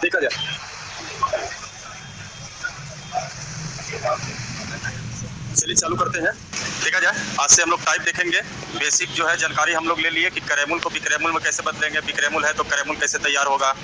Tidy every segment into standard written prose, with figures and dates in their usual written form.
देखा जाए चलिए चालू करते हैं। देखा जाए आज से हम लोग टाइप देखेंगे। बेसिक जो है जानकारी हम लोग ले लिए कि करेमुल को बिक्रेमुल में कैसे बदलेंगे, बिक्रेमुल है तो करेमुल कैसे तैयार होगा,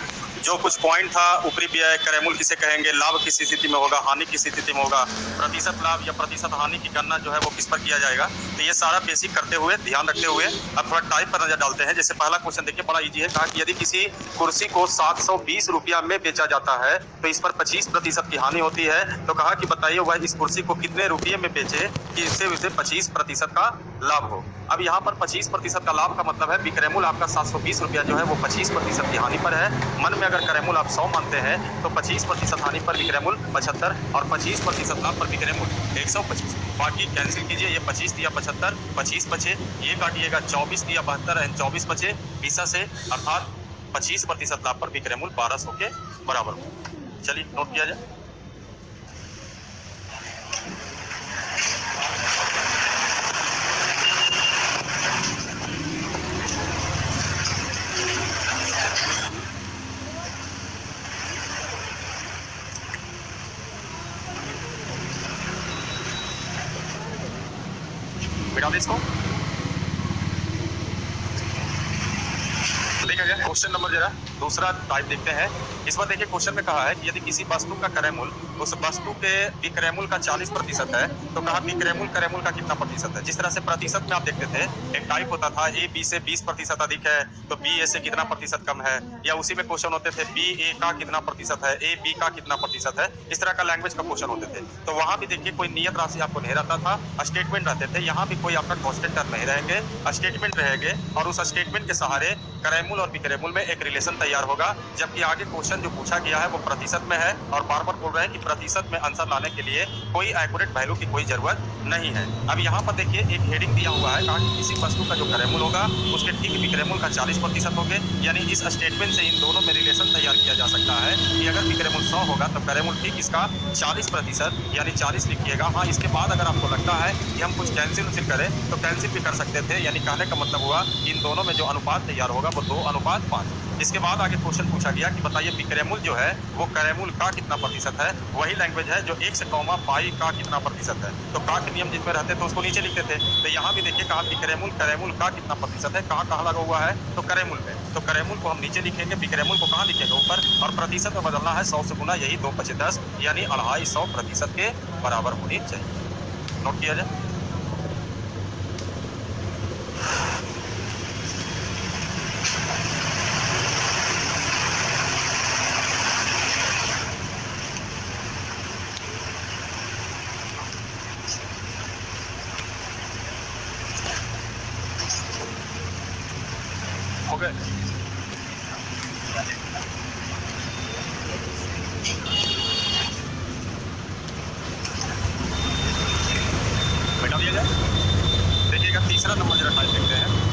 जो कुछ पॉइंट था ऊपरी व्यय करेमुल किसे कहेंगे, लाभ किस स्थिति में होगा, हानि किस स्थिति में होगा, प्रतिशत लाभ या प्रतिशत हानि की गणना जो है वो किस पर किया जाएगा। तो ये सारा बेसिक करते हुए ध्यान रखते हुए अब थोड़ा टाइप पर नजर डालते हैं। जैसे पहला क्वेश्चन देखिए बड़ा इजी है। कहा कि यदि किसी कुर्सी को 720 रुपया में बेचा जाता है तो इस पर 25% की हानि होती है। तो कहा कि बताइए वह इस कुर्सी को कितने रुपये में बेचे कि इससे उसे 25% का लाभ हो। अब यहाँ पर 25% का लाभ का मतलब है बिक्रेमुल आपका 720 रुपया जो है वो 25% की हानि पर है। मन में अगर करेमुल आप 100 मानते हैं तो 25% हानि पर बिक्रेमुल 75 और 25% लाभ पर बिक्रेमुल 125। बाकी कैंसिल कीजिए, ये 25 दिया 75, 25 बचे, ये काटिएगा 24 दिया 72 एंड 24 बचे 20 से, अर्थात 25% लाभ पर बिक्रेमुल 1200 के बराबर हो। चलिए नोट किया जाए। मिटा दे इसको। देखा गया क्वेश्चन नंबर जरा दूसरा टाइप देखते हैं। इस बार देखिए क्वेश्चन में कहा है कि यदि किसी वस्तु का करेमुल उस वस्तु के बिक्रेमुल का 40% है तो कहा बिक्रेमुल करेमुल का कितना प्रतिशत है। जिस तरह से प्रतिशत में आप देखते थे एक टाइप होता था ए बी से 20% अधिक है तो बी ए से कितना प्रतिशत कम है, या उसी में क्वेश्चन होते थे बी ए का कितना प्रतिशत है, ए बी का कितना प्रतिशत है। इस तरह का लैंग्वेज का क्वेश्चन होते थे। तो वहां भी देखिए कोई नियत राशि आपको नहीं रहता था, स्टेटमेंट रहते थे। यहाँ भी कोई आपका कांस्टेंट टर्म नहीं रहेंगे, स्टेटमेंट रहेंगे और उस स्टेटमेंट के सहारे करेमुल और बिक्रेमुल में एक रिलेशन तैयार होगा। जबकि आगे क्वेश्चन जो पूछा गया है वो प्रतिशत में है और बार बार बोल रहे हैं कि प्रतिशत में आंसर लाने के लिए कोई एक्यूरेट वैल्यू की कोई जरूरत नहीं है। अब यहाँ पर देखिए एक हेडिंग दिया हुआ है, कहा कि किसी वस्तु का जो करेमुल होगा उसके ठीक बिक्रेमुल का 40% होंगे। यानी इस स्टेटमेंट से इन दोनों में रिलेशन तैयार किया जा सकता है कि अगर बिक्रेमुल 100 होगा तो करेमुल ठीक इसका 40% यानी 40 लिखिएगा। हाँ, इसके बाद अगर आपको लगता है कि हम कुछ कैंसिल करें तो कैंसिल भी कर सकते थे। यानी कहने का मतलब हुआ इन दोनों में जो अनुपात तैयार होगा वो 2:5। इसके बाद आगे क्वेश्चन पूछा गया कि बताइए बिक्रेमुल जो है वो करेमुल का कितना प्रतिशत है। वही लैंग्वेज है जो 1 से कॉमा पाई का कितना प्रतिशत है। तो का के नियम जिसमें रहते थे उसको नीचे लिखते थे। तो यहाँ भी देखिए कहा बिक्रेमुल करेमुल का कितना प्रतिशत है। कहाँ लगा हुआ है तो करेमुल में, तो करेमुल को हम नीचे लिखेंगे, बिक्रेमुल को कहाँ लिखेंगे ऊपर, और प्रतिशत में बदलना है 100 से गुना, यही 2×5=10 यानी 250% के बराबर होनी चाहिए। नोट किया जाए। हो गए। बैठा दिया जाए। देखिएगा तीसरा नंबर जरा टाइप देखते हैं।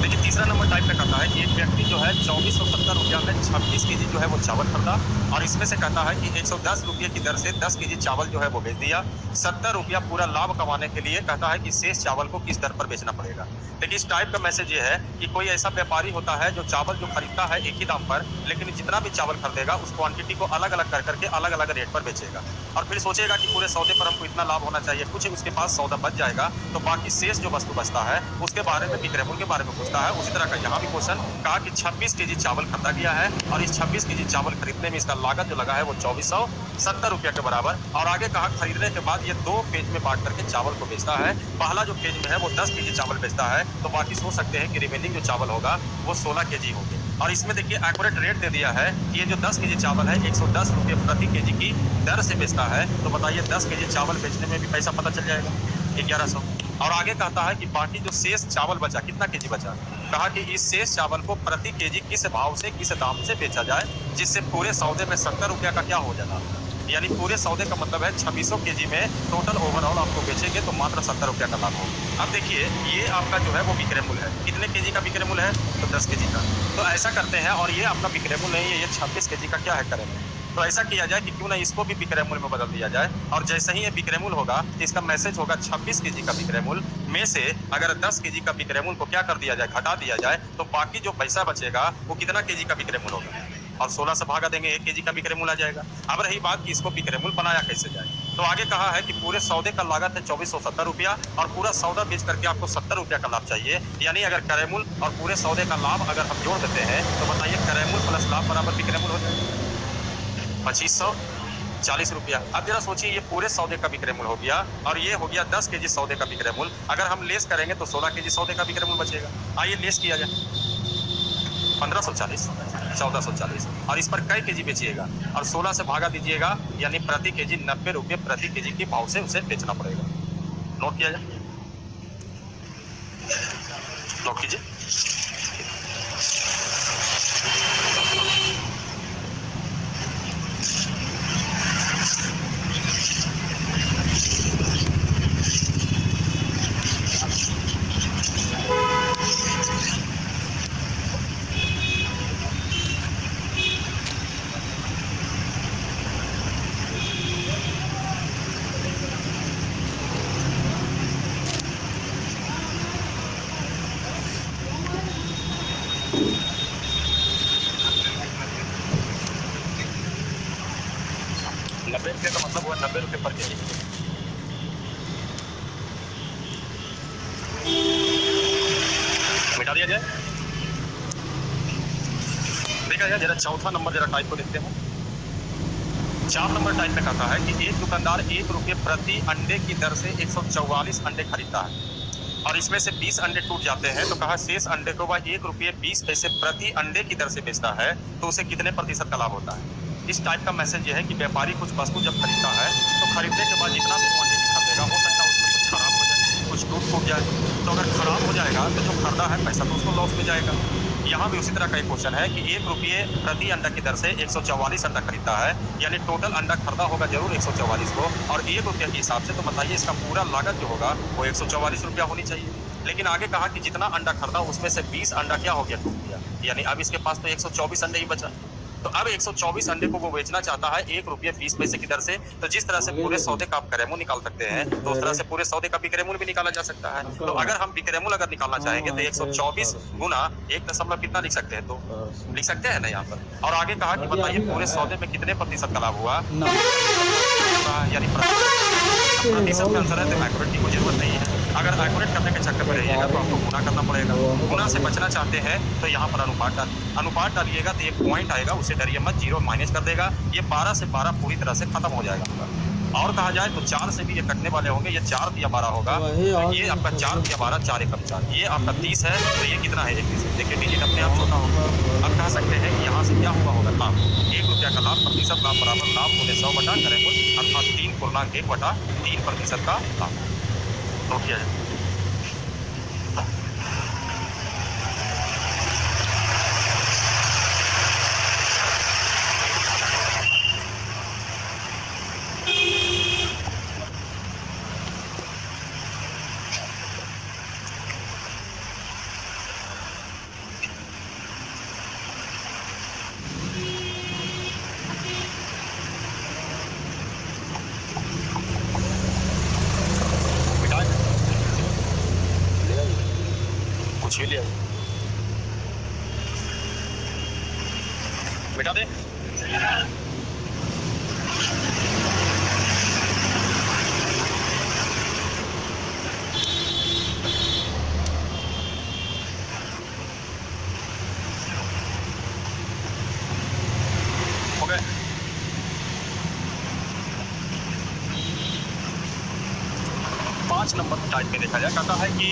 देखिए तीसरा नंबर टाइप में कहता है कि एक व्यक्ति जो है 2470 रुपया में 26 केजी जो है वो चावल खरीदा और इसमें से कहता है कि 110 रुपये की दर से 10 केजी चावल जो है वो बेच दिया। 70 रुपया पूरा लाभ कमाने के लिए कहता है कि शेष चावल को किस दर पर बेचना पड़ेगा। देखिए इस टाइप का मैसेज ये है कि कोई ऐसा व्यापारी होता है जो चावल जो खरीदता है एक ही दाम पर, लेकिन जितना भी चावल खरीदेगा उस क्वांटिटी को अलग अलग कर करके अलग अलग रेट पर बेचेगा और फिर सोचेगा कि पूरे सौदे पर हमको इतना लाभ होना चाहिए। कुछ उसके पास सौदा बच जाएगा तो बाकी शेष जो वस्तु बचता है उसके बारे में बिक्रेमुल के बारे में पूछता है। उसी तरह का यहाँ भी क्वेश्चन कहा कि 26 केजी चावल खरीदा गया है और इस 26 केजी चावल खरीदने में इसका लागत जो लगा है वो 2470 रुपया के बराबर। और आगे कहा खरीदने के बाद ये 2 फेज में बांट करके चावल को बेचता है। पहला जो फेज में है वो 10 केजी चावल बेचता है तो बाकी सोच सकते हैं कि रिमेनिंग जो चावल होगा वो 16 केजी होंगे। और इसमें देखिए एक्यूरेट रेट दे दिया है कि ये जो 10 केजी चावल है 110 रुपये प्रति केजी की दर से बेचता है। तो बताइए 10 केजी चावल बेचने में भी पैसा पता चल जाएगा 1100। और आगे कहता है कि बाकी जो शेष चावल बचा कितना केजी बचा, कहा कि इस शेष चावल को प्रति केजी किस भाव से किस दाम से बेचा जाए जिससे पूरे सौदे में 70 रुपया का क्या हो जाता है। यानी पूरे सौदे का मतलब है 2600 केजी में टोटल ओवरऑल आपको बेचेंगे तो मात्र 70 रुपया का लाभ होगा। अब देखिए ये आपका जो है वो बिक्रेमुल है। कितने केजी का बिक्रेमुल है तो 10 केजी का। तो ऐसा करते हैं और ये आपका बिक्रेमुल नहीं है, ये 26 केजी का क्या है करेमुल। तो ऐसा किया जाए कि क्यों ना इसको भी बिक्रेमुल में बदल दिया जाए और जैसे ही ये बिक्रेमुल होगा तो इसका मैसेज होगा 26 केजी का बिक्रेमुल में से अगर 10 केजी का बिक्रेमुल को क्या कर दिया जाए, घटा दिया जाए तो बाकी जो पैसा बचेगा वो कितना केजी का बिक्रेमुल होगा। और 16 से भागा देंगे 1 केजी का विक्रय मूल्य आ जाएगा। अब रही बात कि इसको विक्रय मूल्य बनाया कैसे जाए, तो आगे कहा है कि पूरे सौदे का लागत है 2470 रुपया और पूरा सौदा बेच करके आपको 70 रुपया का लाभ चाहिए। यानी अगर क्रय मूल्य और पूरे सौदे का लाभ अगर हम जोड़ देते हैं तो बताइए क्रय मूल्य प्लस लाभ बराबर विक्रय मूल्य हो जाएगा 2540 रुपया। अब जरा सोचिए, ये पूरे सौदे का विक्रय मूल्य हो गया और ये हो गया 10 केजी सौदे का विक्रय मूल्य। अगर हम लेस करेंगे तो 16 केजी सौदे का विक्रय मूल्य बचेगा। आइए लेस किया जाए 1540 1440 और इस पर कई केजी बेचिएगा और 16 से भागा दीजिएगा, यानी प्रति केजी 90 रुपये प्रति केजी के भाव से उसे बेचना पड़ेगा। नोट किया जाए, नोट कीजिए। ₹90 का मतलब हुआ 90 रुपये पर केजी। मिटा दिया जाए, देखा जाए। जरा चौथा नंबर जरा टाइप को देखते हैं। 4 नंबर टाइप में कहता है कि एक दुकानदार ₹1 प्रति अंडे की दर से 144 अंडे खरीदता है और इसमें से 20 अंडे टूट जाते हैं, तो कहा शेष अंडे को वह ₹1.20 प्रति अंडे की दर से बेचता है, तो उसे कितने प्रतिशत का लाभ होता है। इस टाइप का मैसेज ये है कि व्यापारी कुछ वस्तु जब खरीदता है तो खरीदने के बाद जितना भी क्वांटिटी खरीदेगा हो सकता है उसमें कुछ खराब हो जाए, कुछ टूट जाए। तो अगर खराब हो जाएगा तो जो खरीदा है पैसा तो उसको लॉस में जाएगा। यहाँ भी उसी तरह का एक क्वेश्चन है कि ₹1 प्रति अंडा की दर से 144 अंडा खरीदता है, यानी टोटल अंडा खरीदा होगा जरूर 144 को और ₹1 के हिसाब से, तो बताइए इसका पूरा लागत जो होगा वो 144 रुपया होनी चाहिए। लेकिन आगे कहा कि जितना अंडा खरीदा उसमें से 20 अंडा क्या हो गया, टूट गया, यानी अब इसके पास तो 124 अंडे ही बचा। तो अब 124 अंडे को वो बेचना चाहता है ₹1.20 की दर से। तो जिस तरह से पूरे सौदे का आप क्रय मूल्य निकाल सकते हैं तो उस तरह से पूरे सौदे का विक्रय मूल्य भी निकाला जा सकता है। तो अगर हम विक्रय मूल्य अगर निकालना चाहेंगे तो 124 गुना 1 कितना लिख सकते हैं, तो लिख सकते हैं ना यहाँ पर। और आगे कहा कि बताइए पूरे सौदे में कितने प्रतिशत का लाभ हुआ, यानी प्रतिशत का आंसर है, तो एक्यूरेट की कोई जरूरत नहीं है। अगर एक्यूरेट करने के चक्कर में रहिएगा तो आपको गुना करना पड़ेगा। गुना से बचना चाहते हैं तो यहाँ पर अनुपात डालिएगा तो एक पॉइंट आएगा, उसे डरिए मत, 0 माइनस कर देगा। ये 12 से 12 पूरी तरह से खत्म हो जाएगा। और कहा जाए तो 4 से भी ये कटने वाले होंगे, ये 4 दिया 12 होगा, तो ये आपका 4 दिया 12, 4 एकम 4, ये आपका 30 है, तो ये कितना है 31। देखिए डिजिट अपने आप छोटा होगा। अब कह सकते हैं कि यहाँ से क्या हुआ होगा, लाभ ₹1 का लाभ, प्रतिशत लाभ बराबर लाभ होने 100 बटा क्रय मूल्य, अर्थात 3.1 बटा 3% का लाभ। नोट किया जाए। कुछ भी लिया मिटा दे। हो गए। 5 नंबर टाइप में देखा जाए, कहता है कि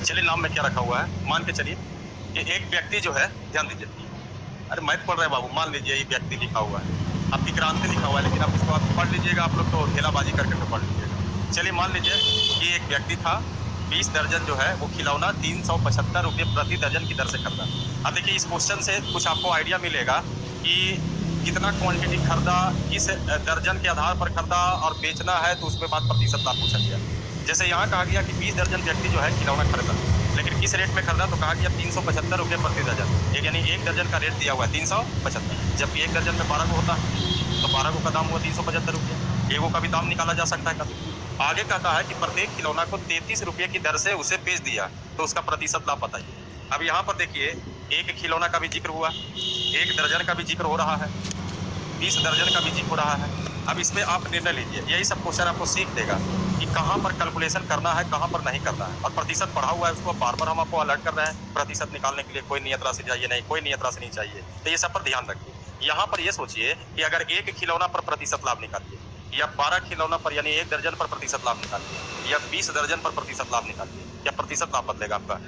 चलिए नाम में क्या रखा हुआ है, मान के चलिए कि एक व्यक्ति जो है, ध्यान दीजिए, अरे मैथ पढ़ रहे हैं बाबू, मान लीजिए ये व्यक्ति लिखा हुआ है, आपकी क्रांति लिखा हुआ है, लेकिन आप उसको आप पढ़ लीजिएगा, आप लोग तो ठेलाबाजी करके पढ़ लीजिएगा। चलिए मान लीजिए कि एक व्यक्ति था, 20 दर्जन जो है वो खिलौना ₹375 प्रति दर्जन की दर से खरीदा। अब देखिए इस क्वेश्चन से कुछ आपको आइडिया मिलेगा कि कितना क्वांटिटी खरीदा, किस दर्जन के आधार पर खरीदा और बेचना है, तो उसके बाद प्रतिशत लाभ पूछा गया। जैसे यहाँ कहा गया कि 20 दर्जन व्यक्ति जो है खिलौना खरीदा, लेकिन किस रेट में खरीदा, तो कहा गया ₹375 प्रति दर्जन, यानी एक दर्जन का रेट दिया हुआ है 375, जबकि एक दर्जन में 12 को होता है, तो 12 को का दाम हुआ ₹375। एगो का भी दाम निकाला जा सकता है कभी। आगे कहता है कि प्रत्येक खिलौना को ₹33 की दर से उसे बेच दिया, तो उसका प्रतिशत लाभ बताइए। अब यहाँ पर देखिए, एक खिलौना का भी जिक्र हुआ, 1 दर्जन का भी जिक्र हो रहा है, 20 दर्जन का भी जिक्र हो रहा है। अब इसमें आप निर्णय लीजिए। यही सब क्वेश्चन आपको सीख देगा कि कहाँ पर कैलकुलेशन करना है, कहाँ पर नहीं करना है। और प्रतिशत पढ़ा हुआ है, उसको बार बार हम आपको अलर्ट कर रहे हैं। प्रतिशत निकालने के लिए कोई नियत राशि चाहिए नहीं, कोई नियत राशि नहीं चाहिए। तो ये सब पर ध्यान रखिए। यहाँ पर ये सोचिए कि अगर 1 खिलौना पर प्रतिशत लाभ निकालिए, या 12 खिलौना पर यानी 1 दर्जन पर प्रतिशत लाभ निकालिए, या 20 दर्जन पर प्रतिशत लाभ निकालिए, क्या प्रतिशत लाभ बदलेगा आपका?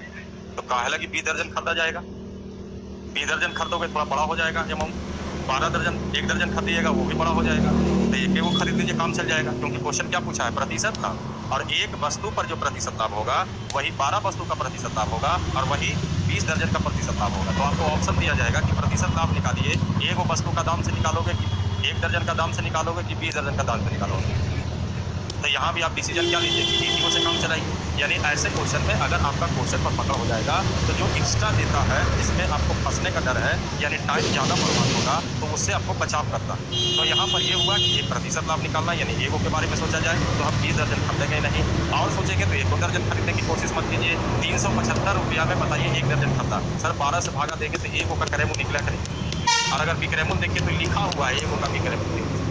तो काहे लगी 20 दर्जन खरीदा जाएगा? 20 दर्जन खरीदोगे थोड़ा बड़ा हो जाएगा अमाउंट। 12 दर्जन, 1 दर्जन खरीदिएगा वो भी बड़ा हो जाएगा। तो एक वो खरीद लीजिए, काम चल जाएगा। क्योंकि क्वेश्चन क्या पूछा है? प्रतिशत लाभ। और एक वस्तु पर जो प्रतिशत लाभ होगा वही 12 वस्तु का प्रतिशत लाभ होगा, और वही 20 दर्जन का प्रतिशत लाभ होगा। तो आपको ऑप्शन दिया जाएगा कि प्रतिशत लाभ निकालिए, एक वस्तु का दाम से निकालोगे कि 1 दर्जन का दाम से निकालोगे कि 20 दर्जन का दाम से निकालोगे। तो यहाँ भी आप डिसीजन क्या लीजिए कि टीटीओ से काम चलाइए। यानी ऐसे क्वेश्चन में अगर आपका क्वेश्चन पर पकड़ हो जाएगा तो जो एक्स्ट्रा देता है जिसमें आपको फंसने का डर है, यानी टाइम ज़्यादा बर्बाद होगा, तो उससे आपको बचाव करता है। तो यहाँ पर ये हुआ कि एक प्रतिशत लाभ निकालना, यानी एगो के बारे में सोचा जाए तो हम 20 दर्जन खरीदेंगे नहीं, और सोचेंगे तो 1 दर्जन खरीदने की कोशिश मत कीजिए। 375 रुपया में बताइए 1 दर्जन खरीदा, सर 12 से भागा देंगे तो एगो का करेमू निकला करें। और अगर बिकरेमुल देखिए तो लिखा हुआ है एगो का बिकरेमुल,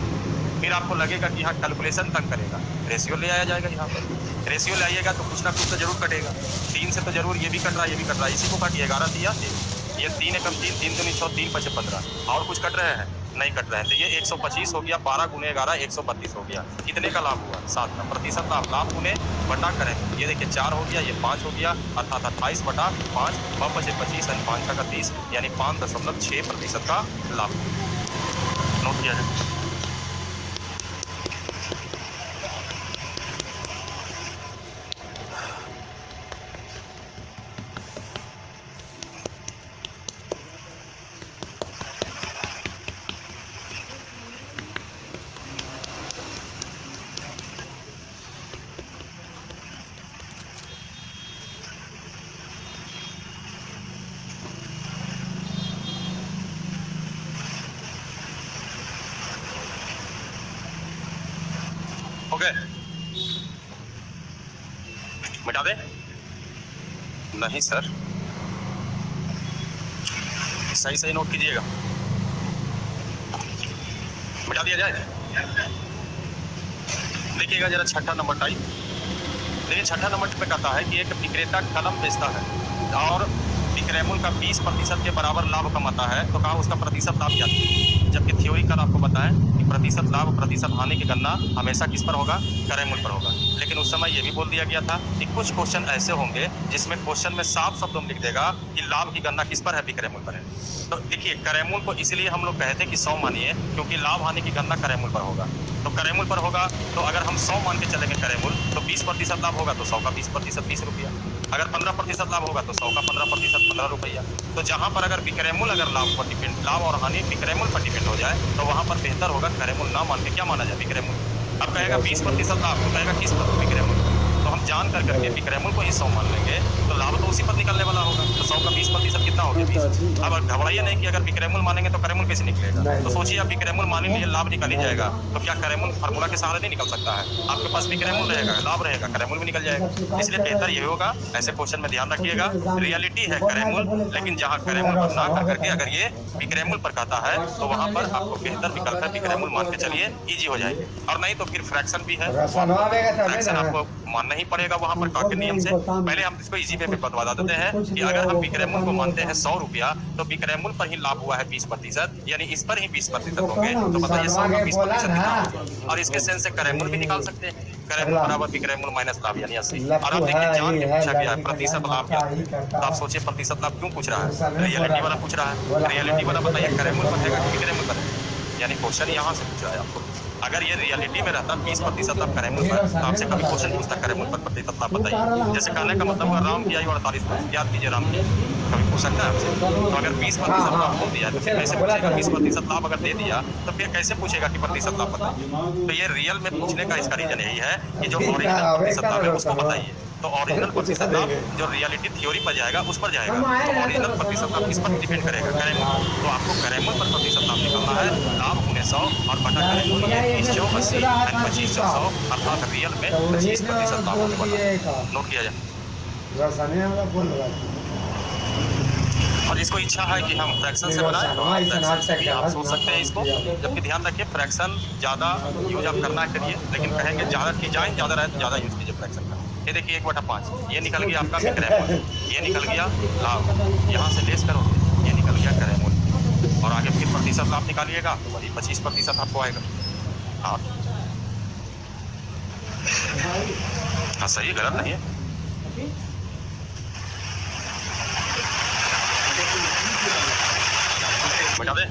फिर आपको लगेगा कि यहाँ कैलकुलेशन तंग करेगा। रेशियो ले आया जाएगा। यहाँ पर रेशियो ले आइएगा तो कुछ ना कुछ तो जरूर कटेगा। 3 से तो जरूर ये भी कट रहा है, ये भी कट रहा है। इसी को काटिए, 11 दिया ये 3 एकम 3, 3 दूनी 6, 3 5 15, और कुछ कट रहे हैं? नहीं कट रहे हैं। तो ये 125 हो गया, 12 गुने 11 132 हो गया। कितने का लाभ हुआ? 7 का। प्रतिशत लाभ, लाभ गुने बटा करें, ये देखिए 4 हो गया, ये 5 हो गया, अर्थात 28 बटा 5, 5 बचे 25 यानी 5 का 30, यानी 5.6% का लाभ। नोट किया जाए। ओके, मिटा दे? नहीं सर, सही सही नोट कीजिएगा। मिटा दिया जाए? देखिएगा जरा छठा नंबर टाइप। देखिए छठा नंबर पे कहता है कि एक विक्रेता कलम बेचता है और विक्रयमूल्य का 20% के बराबर लाभ कमाता है, तो कहा उसका प्रतिशत लाभ क्या है? जबकि थ्योरी कल आपको बताएं कि प्रतिशत लाभ प्रतिशत हानि की गणना हमेशा किस पर होगा? क्रयमूल्य पर होगा। लेकिन उस समय ये भी बोल दिया गया था कि कुछ क्वेश्चन ऐसे होंगे जिसमें क्वेश्चन में साफ शब्दों में लिख देगा कि लाभ की गणना किस पर है? विक्रयमूल्य पर है। तो देखिए क्रयमूल्य को इसलिए हम लोग कहते हैं कि 100 मानिए, क्योंकि लाभ हानि की गणना क्रयमूल्य पर होगा। तो क्रयमूल्य पर होगा, तो अगर हम 100 मान के चलेंगे क्रयमूल्य, तो 20% लाभ होगा तो 100 का 20% 20 रुपया। अगर 15% लाभ होगा तो 100 का 15% 15 रुपया। तो जहाँ पर अगर विक्रयमूल्य अगर लाभ पर डिपेंड, लाभ और हानि विक्रयमूल्य पर डिपेंड हो जाए, तो वहाँ पर बेहतर होगा क्रयमूल्य ना मान के क्या माना जाए? विक्रयमूल्य। अब कहेगा 20% लाभ, तो कहेगा किस पर? विक्रयमूल्य। तो हम जान कर करके विक्रयमूल्य को ही 100 मान लेंगे, तो लाभ तो उसी पर निकलने वाला होगा। तो 100 का 20% कितना हो गया? 20। अब घबराइए नहीं कि अगर विक्रयमूल्य मानेंगे तो क्रयमूल्य कैसे निकलेगा। तो सोचिए आप विक्रयमूल्य मान लीजिए लाभ निकल ही जाएगा, तो क्या क्रयमूल्य फार्मूला के सहारे नहीं निकल सकता है? आपके पास विक्रयमूल्य रहेगा, लाभ रहेगा, क्रयमूल्य भी निकल जाएगा। इसलिए बेहतर ये होगा, ऐसे क्वेश्चन में ध्यान रखिएगा, रियलिटी है क्रयमूल्य, लेकिन जहाँ क्रयमूल्य पर ना कर करके अगर ये विक्रयमूल्य पर कहता है तो वहाँ पर आपको बेहतर विकल्प है विक्रयमूल्य मान के चलिए, ईजी हो जाएगी। और नहीं तो फिर फ्रैक्शन भी है, फ्रैक्शन आपको मानना ही पड़ेगा वहाँ पर के नियम से। पहले हम इसको इजी वे में बता देते हैं कि अगर हम विक्रयमूल्य को मानते हैं 100 रुपया, तो विक्रयमूल्य पर ही लाभ हुआ है 20%, यानी इस पर ही 20% होंगे। तो बताइए 100 का 20% कितना होगा? और इसके सेंस से क्रयमूल्य भी निकाल सकते हैं। क्रयमूल्य बराबर विक्रयमूल्य माइनस लाभ यानी 80। और अब देखिए जान के पूछा गया है प्रतिशत लाभ क्या, तो आप सोचिए प्रतिशत लाभ क्यों पूछ रहा है? रियलिटी वाला पूछ रहा है। रियलिटी वाला बताइए क्रयमूल्य बनेगा कि विक्रयमूल्य बनेगा? यानी क्वेश्चन यहाँ से पूछ रहा है आपको। अगर ये रियलिटी में रहता 20% लाभ क्रयमूल्य पर, तो आपसे कभी क्वेश्चन पूछता क्रयमूल्य पर प्रतिशत लाभ बताइए। जैसे कहने का मतलब हुआ राम की आयु 48 वर्ष, याद कीजिए राम की, कभी पूछ सकता है आपसे? तो अगर 20% लाभ बोल दिया तो फिर कैसे पूछेगा? 20% लाभ अगर दे दिया तो फिर कैसे पूछेगा कि प्रतिशत लाभ बताइए? तो ये रियल में पूछने का इसका रीजन यही है कि जो ओरिजिनल प्रतिशत लाभ है उसको बताइए। तो ओरिजिनल प्रतिशत लाभ जो रियलिटी थ्योरी पर जाएगा उस पर जाएगा। तो ओरिजिनल प्रतिशत लाभ किस पर डिपेंड करेगा? क्रयमूल्य। तो आपको क्रयमूल्य पर प्रतिशत लाभ निकालना है, लाभ गुने 100 और बटा क्रयमूल्य 30 80 25 100, अर्थात रियल में 25% लाभ होने वाला है। नोट किया जाए। और जिसको इच्छा है कि हम फ्रैक्शन से बनाएं तो फ्रैक्शन से भी आप सोच सकते हैं इसको। जबकि ध्यान रखिए फ्रैक्शन ज़्यादा यूज आप करना करिए, लेकिन कहेंगे ज़्यादा डिजाइन ज़्यादा रहे तो ज़्यादा यूज कीजिए फ्रैक्शन का। ये देखिए 1/5 ये निकल गया आपका बिक्रेमूल, ये निकल गया लाभ, यहाँ से लेस करोगे ये निकल गया क्रेमूल, और आगे फिर प्रतिशत लाभ निकालिएगा तो वही 25% आपको आएगा। हाँ हाँ सही, गलत नहीं है। बता दें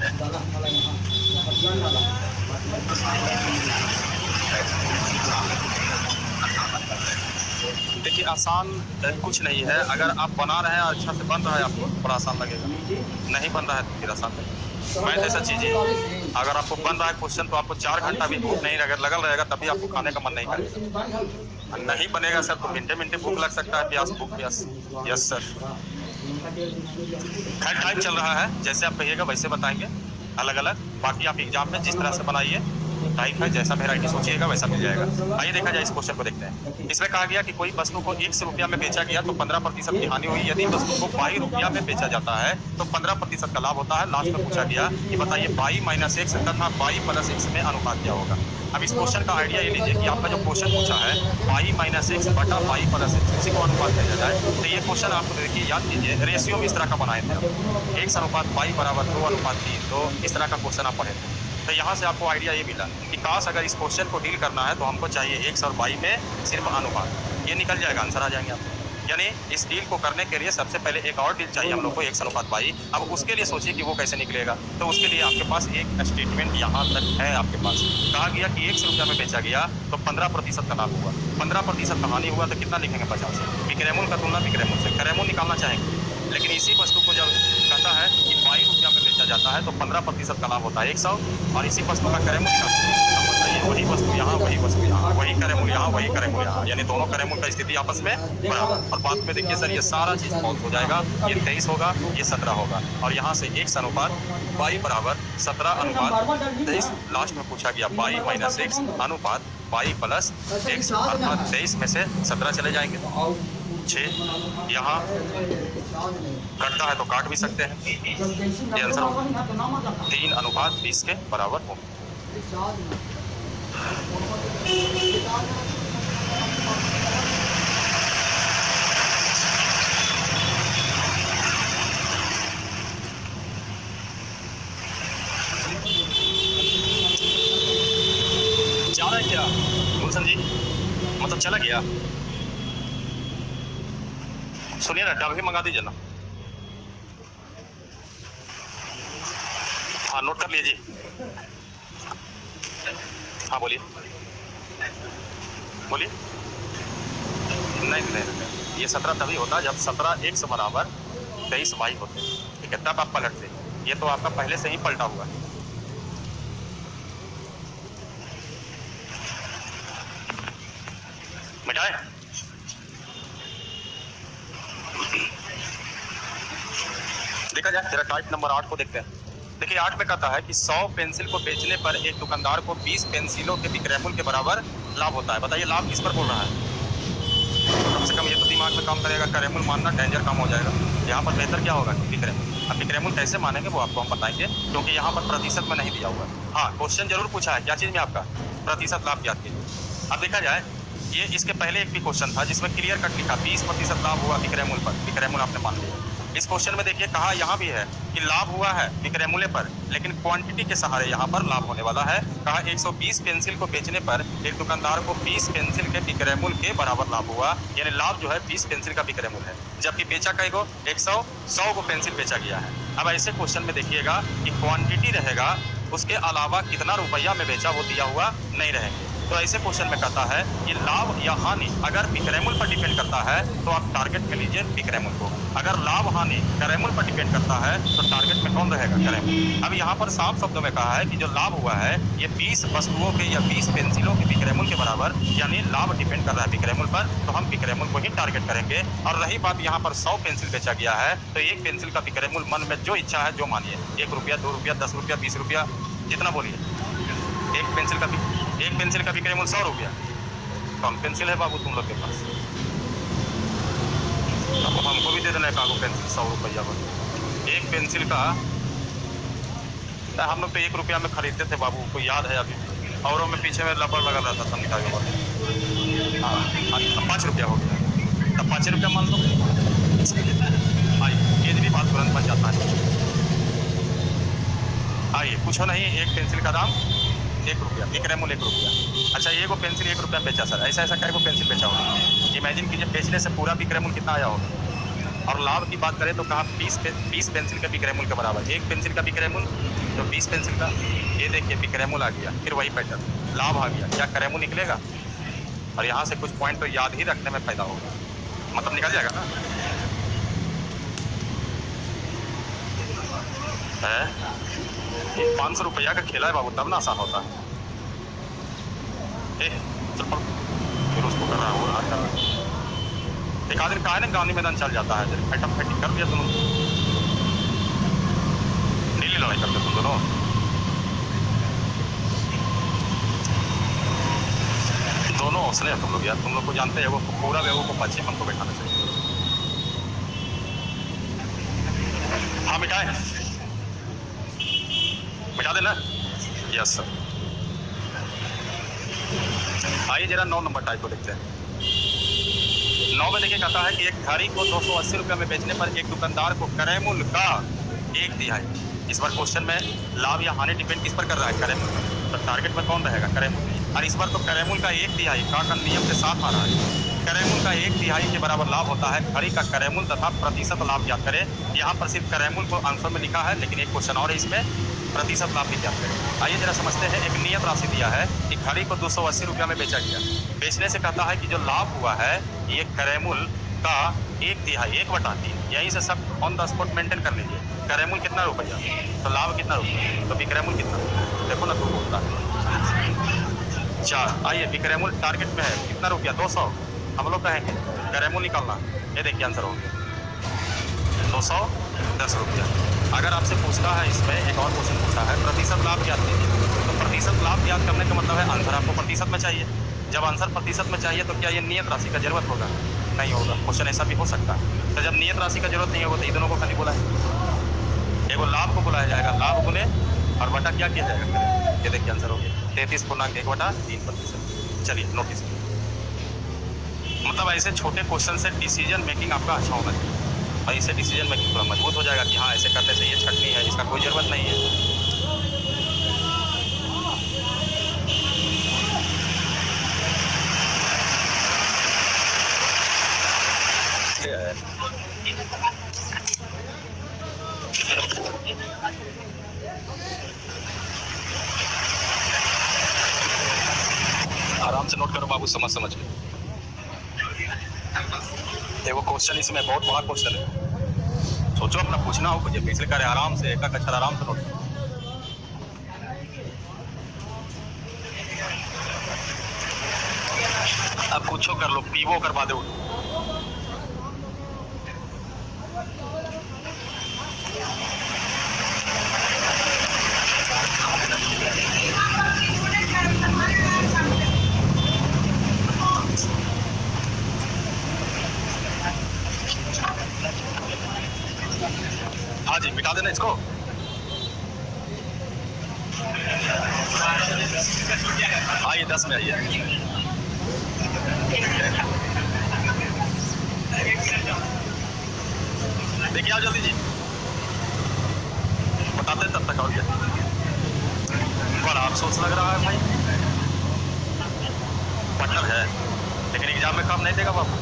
देखिए आसान कुछ नहीं है। अगर आप बना रहे हैं अच्छा से बन रहा है आपको बड़ा आसान लगेगा, नहीं बन रहा है तो फिर आसान लगेगा। मैं ऐसा चीज़ है अगर आपको बन रहा है क्वेश्चन तो आपको 4 घंटा भी भूख नहीं अगर लगल रहेगा तभी आपको खाने का मन नहीं करेगा। नहीं बनेगा सर तो मिनटे मिनटे भूख लग सकता है, प्यास भूख प्यास। यस सर, खैर टाइम चल रहा है, जैसे आप कहिएगा वैसे बताएंगे अलग अलग। बाकी आप एग्जाम में जिस तरह से बनाइए टाइप है, जैसा वेराइटी सोचिएगा वैसा मिल जाएगा। आइए देखा जाए इस क्वेश्चन को देखते हैं। इसमें कहा गया कि कोई वस्तु को 100 रुपया में बेचा गया तो 15% की हानि हुई। यदि वस्तु को 22 रुपया में बेचा जाता है तो 15% का लाभ होता है। लास्ट में पूछा गया कि बताइए 22 - x तथा 22 + x में अनुपात क्या होगा। अब इस क्वेश्चन का आइडिया ये लीजिए कि आपका जो क्वेश्चन पूछा है 22 - x बटा 22 + x, इसी को अनुपात भेजा जाए तो ये क्वेश्चन आपको देखिए याद कीजिए रेशियो में इस तरह का बनाए थे, 1:22 = 2:3, तो इस तरह का क्वेश्चन आप पढ़े थे। तो यहाँ से आपको आइडिया ये मिला कि काश अगर इस क्वेश्चन को डील करना है तो हमको चाहिए 1 और 22 में सिर्फ अनुपात, ये निकल जाएगा, आंसर आ जाएंगे आपको। यानी इस डील को करने के लिए सबसे पहले एक और डील चाहिए हम लोग को 1:22। अब उसके लिए सोचिए कि वो कैसे निकलेगा, तो उसके लिए आपके पास एक स्टेटमेंट यहाँ तक है आपके पास। कहा गया कि 100 रुपया में बेचा गया तो 15% का लाभ हुआ, 15% का हानि हुआ तो कितना लिखेंगे 50 से। बिक्रेमूल का तुलना बिक्रेमूल से, क्रेमूल निकालना चाहेंगे, लेकिन इसी वस्तु को जब कहता है कि 22 रुपया में बेचा जाता है तो 15% का लाभ होता है 100, और इसी वस्तु का क्रेमूल निकालते हैं तब बताइए वही वस्तु यहाँ वही वस्तु यहाँ, वही क्रेमूल यहाँ वही क्रेमूल यहाँ, यानी दोनों क्रेमूल का स्थिति आपस में बराबर। और बाद में देखिए सर ये सारा चीज़ फॉल्स हो जाएगा, ये 23 होगा ये 17 होगा, और यहाँ से 1:22 = 17:23। लास्ट में पूछा गया 22 - x अनुपात 22 + x, अर्थात 23 में से 17 चले जाएंगे 6, यहाँ कटता है तो काट भी सकते हैं। ये आंसर होगा 3:20 के बराबर होगा। जा रहा है क्या गुलशन जी, मतलब चला गया? सुनिए ना, डब ही मंगा दीजिए ना। हाँ नोट कर लीजिए। हाँ बोलिए बोलिए। नहीं, ये 17 तभी होता जब 17 x बराबर 23 y होते, ठीक है, तब आप पलटते। ये तो आपका पहले से ही पलटा हुआ है। मिटाए देखा जाए तेरा टाइप नंबर 8 को देखते हैं। देखिए 8 में कहता है कि 100 पेंसिल को बेचने पर एक दुकानदार को 20 पेंसिलों के बिक्रेमूल के बराबर लाभ होता है। बताइए लाभ किस पर बोल रहा है? कम से कम ये तो दिमाग में काम करेगा, क्रेमूल मानना डेंजर काम हो जाएगा। यहाँ पर बेहतर क्या होगा कि बिक्रेमूल। अब बिक्रेमूल कैसे मानेंगे वो आपको हम बताएंगे, क्योंकि यहाँ पर प्रतिशत में नहीं दिया हुआ है। हाँ क्वेश्चन जरूर पूछा है, क्या चीज़ में आपका प्रतिशत लाभ ज्ञात कीजिए। अब देखा जाए ये इसके पहले एक भी क्वेश्चन था जिसमें क्लियर कट लिखा 20% लाभ हुआ बिक्रेमूल पर, बिक्रेमूल आपने मान लिया। इस क्वेश्चन में देखिए कहा यहाँ भी है कि लाभ हुआ है बिक्रेमूल्य पर, लेकिन क्वांटिटी के सहारे यहाँ पर लाभ होने वाला है। कहा 120 पेंसिल को बेचने पर एक दुकानदार को 20 पेंसिल के बिक्रेमूल के बराबर लाभ हुआ, यानी लाभ जो है 20 पेंसिल का बिक्रेमूल है, जबकि बेचा कई गो 100 को पेंसिल बेचा गया है। अब ऐसे क्वेश्चन में देखिएगा कि क्वांटिटी रहेगा, उसके अलावा कितना रुपया में बेचा वो दिया हुआ नहीं रहेंगे। तो ऐसे क्वेश्चन में कहता है कि लाभ या हानि अगर बिक्रेमूल पर डिपेंड करता है तो आप टारगेट में लीजिए बिक्रेमूल को। अगर लाभ हानि क्रेमूल पर डिपेंड करता है तो टारगेट में कौन रहेगा? क्रेमूल। अब यहाँ पर साफ शब्दों में कहा है कि जो लाभ हुआ है ये 20 वस्तुओं के या 20 पेंसिलों के बिक्रेमूल के बराबर, यानी लाभ डिपेंड कर रहा है बिक्रेमूल पर, तो हम बिक्रेमूल को ही टारगेट करेंगे। और रही बात यहाँ पर 100 पेंसिल बेचा गया है तो एक पेंसिल का बिक्रेमूल मन में जो इच्छा है जो मानिए, 1 रुपया 2 रुपया 10 रुपया 20 रुपया जितना बोलिए। एक पेंसिल का बिक्रेमूल 100 रुपया। कम पेंसिल है बाबू तुम लोग के पास, अब हमको भी दे देना है कागो पेंसिल 100 रुपया। एक पेंसिल का हम लोग तो 1 रुपया में खरीदते थे बाबू, को याद है अभी। औरों में पीछे में रबड़ लगा रहता था मिठाई वाला। हाँ, अब 5 रुपया हो गया, तब 5 रुपया मान लो। आइए, ये भी बात तुरंत बन जाता है। आइए, पूछो नहीं, एक पेंसिल का दाम 1 रुपया, एक रेमूल 1 रुपया। अच्छा, ये को पेंसिल 1 रुपया बेचा सर, ऐसा ऐसा क्या को पेंसिल बेचा होगा? इमेजिन कीजिए, बेचने से पूरा बिक रेमूल कितना आया होगा। और लाभ की बात करें तो कहा 20 पेंसिल का बिक रेमूल के बराबर, एक पेंसिल का बिक रेमूल तो 20 पेंसिल का। ये देखिए बिक रेमूल आ गया, फिर वही पैटर्न, लाभ आ गया, क्या करेमूल निकलेगा? और यहाँ से कुछ पॉइंट तो याद ही रखने में फायदा होगा, मतलब निकल जाएगा ना। है 500 रुपया का खेला है बाबू, तब ना आसान होता है। चल पढ़, फिर उसको कर रहा है, वो रहा कर रहा है। एक आदमी कहा है ना गांधी मैदान चल जाता है, जब फैटम फैटिंग कर दिया तुम, डेली लड़ाई करते तुम दोनों। दोनों हौसले हैं तुम लोग यार, तुम लोग को जानते हैं वो पूरा बेवकूफ को पक्षी मन को बैठाना चाहिए। हाँ मिटाए, मिटा देना। Yes sir. आइए जरा 9 नंबर टाइप को देखते हैं। 9 में देखिए कहता है कि एक घड़ी को 280 रुपये में बेचने पर एक दुकानदार को करेमूल का 1/3। इस बार क्वेश्चन में लाभ या हानि डिपेंड किस पर कर रहा है? करेमूल पर। तो टारगेट में कौन रहेगा? करेमूल। और इस बार तो करेमूल का 1/3 का नियम के साथ आ रहा है। करेमूल का 1/3 के बराबर लाभ होता है। घड़ी का करेमूल तथा प्रतिशत लाभ ज्ञात करें। यहाँ पर सिर्फ करेमूल को आंसर में लिखा है, लेकिन एक क्वेश्चन और है इसमें, प्रतिशत लाभ भी ज्ञात करें। आइए जरा समझते हैं। एक नियत राशि दिया है कि घड़ी को 280 रुपया में बेचा गया। बेचने से कहता है कि जो लाभ हुआ है ये करेमूल का 1/3, 1/3। यहीं से सब ऑन द स्पॉट मेंटेन कर लीजिए। करेमूल कितना रुपया तो लाभ कितना रुपया, तो बिकरेमूल कितना, देखो ना, 2 होता है 4। आइए बिकरेमूल टारगेट में है कितना रुपया? 200। हम लोग कहेंगे करेमूल निकालना, ये देखिए आंसर हो गया 210 रुपया। अगर आपसे पूछता है इसमें एक और क्वेश्चन पूछा है प्रतिशत लाभ ज्ञात कीजिए, तो प्रतिशत लाभ ज्ञात करने का मतलब है आंसर आपको प्रतिशत में चाहिए। जब आंसर प्रतिशत में चाहिए तो क्या ये नियत राशि का जरूरत होगा? नहीं होगा। क्वेश्चन ऐसा भी हो सकता है। तो जब नियत राशि का जरूरत नहीं होगा तो ये दोनों को खाली बुलाए, एगो लाभ को बुलाया जाएगा, लाभ गुने और बटा क्या किया जाएगा? ये देखिए आंसर हो गया 33.1/3%। चलिए नोटिस, मतलब ऐसे छोटे क्वेश्चन से डिसीजन मेकिंग आपका अच्छा होना चाहिए, और इससे डिसीजन मेकिंग थोड़ा मजबूत हो जाएगा कि हाँ ऐसे करने से ये छटनी है, इसका कोई ज़रूरत नहीं है। आराम से नोट करो बाबू, समझ समझ के। देखो क्वेश्चन इसमें बहुत बड़ा क्वेश्चन है, सोचो अपना पूछना हो कुछ, इसलिए करे आराम से, एक अक्षर आराम से नोट करो। अब पूछो कर लो, पीवो करवा दो। हाँ जी, मिटा देना इसको। आइए 10 में आइए। देखिए आओ जल्दी जी, बताते तब तक। और क्या बड़ा अफसोस लग रहा है भाई, पार्टनर है लेकिन एग्जाम में काम नहीं देगा बाबू।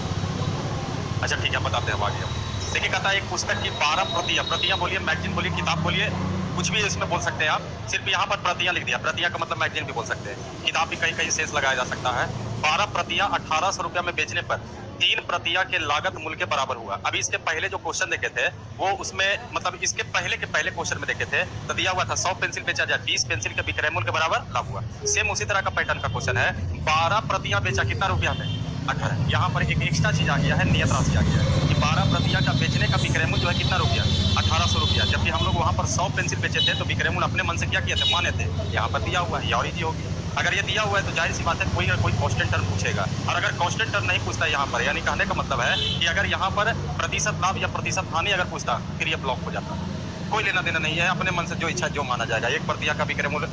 अच्छा ठीक है, बताते हैं आगे। देखिए कहता है एक पुस्तक की 12 प्रतियां बोलिए, मैगजीन बोलिए, किताब बोलिए, कुछ भी इसमें बोल सकते हैं आप। सिर्फ यहाँ पर प्रतियां लिख दिया, प्रतियां का मतलब मैगजीन भी बोल सकते हैं, किताब भी कहीं कहीं शेष लगाया जा सकता है। 12 प्रतियां 1800 रुपया में बेचने पर 3 प्रतियां के लागत मूल्य के बराबर हुआ। अभी इसके पहले जो क्वेश्चन देखे थे वो उसमें, मतलब इसके पहले के पहले क्वेश्चन में देखे थे तो दिया हुआ था 100 पेंसिल बेचा जाए, 20 पेंसिल के विक्रय मूल्य के बराबर लाभ हुआ। सेम उसी तरह का पैटर्न का क्वेश्चन है। 12 प्रतियां बेचा कितना रुपया में? 18। यहाँ पर एक एक्स्ट्रा चीज आ गया है, नियत राशि आ गया है कि 12 प्रतियां का बेचने का विक्रय मूल्य जो है कितना रुपया? 1800 रुपया। जबकि हम लोग वहाँ पर 100 पेंसिल बेचे थे तो विक्रय मूल्य अपने मन से क्या किए थे, माने थे। यहाँ पर दिया हुआ है, ये और इजी होगी। अगर ये दिया हुआ है तो जाहिर सी बात है कोई ना कोई कांस्टेंट टर्म पूछेगा, और अगर कांस्टेंट टर्म नहीं पूछता यहाँ पर, यानी कहने का मतलब है कि अगर यहाँ पर प्रतिशत लाभ या प्रतिशत हानि अगर पूछता फिर ये ब्लॉक हो जाता। कोई लेना देना नहीं है, अपने मन से जो इच्छा जो माना जाएगा। 1 प्रतिया का विक्रय मूल्य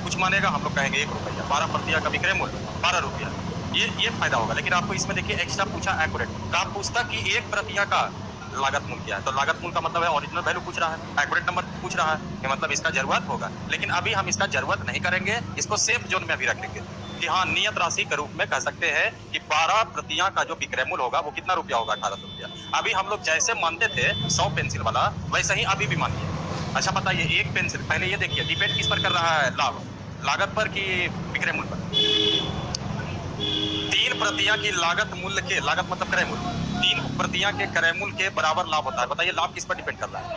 कुछ मानेगा, हम लोग कहेंगे 1 रुपया। 12 प्रतिया का विक्रय मूल्य 12 रुपया, ये फायदा होगा। लेकिन आपको इसमें देखिए एक्स्ट्रा पूछा एक्यूरेट, तो आप पूछता कि 1 प्रतिया का लागत मूल्य क्या है, तो लागत मूल्य का मतलब है ओरिजिनल वैल्यू पूछ रहा है, एक्यूरेट नंबर पूछ रहा है, कि मतलब इसका जरूरत होगा। लेकिन अभी हम इसका जरूरत नहीं करेंगे, इसको सेफ जोन में अभी रखेंगे कि हाँ नियत राशि के रूप में कह सकते हैं कि 12 प्रतियां का जो विक्रय मूल्य होगा वो कितना रुपया होगा, 1800 रुपया। अभी हम लोग जैसे मानते थे 100 पेंसिल वाला, वैसे ही अभी भी मानिए। अच्छा बताइए, 1 पेंसिल, पहले ये देखिए डिपेंड किस पर कर रहा है, लाभ लागत पर कि विक्रय मूल्य पर। 3 प्रतियां की लागत मूल्य के, लागत मतलब क्रय मूल्य, 3 प्रतियां के क्रय मूल्य के बराबर लाभ होता है। बताइए लाभ किस पर डिपेंड कर रहा है,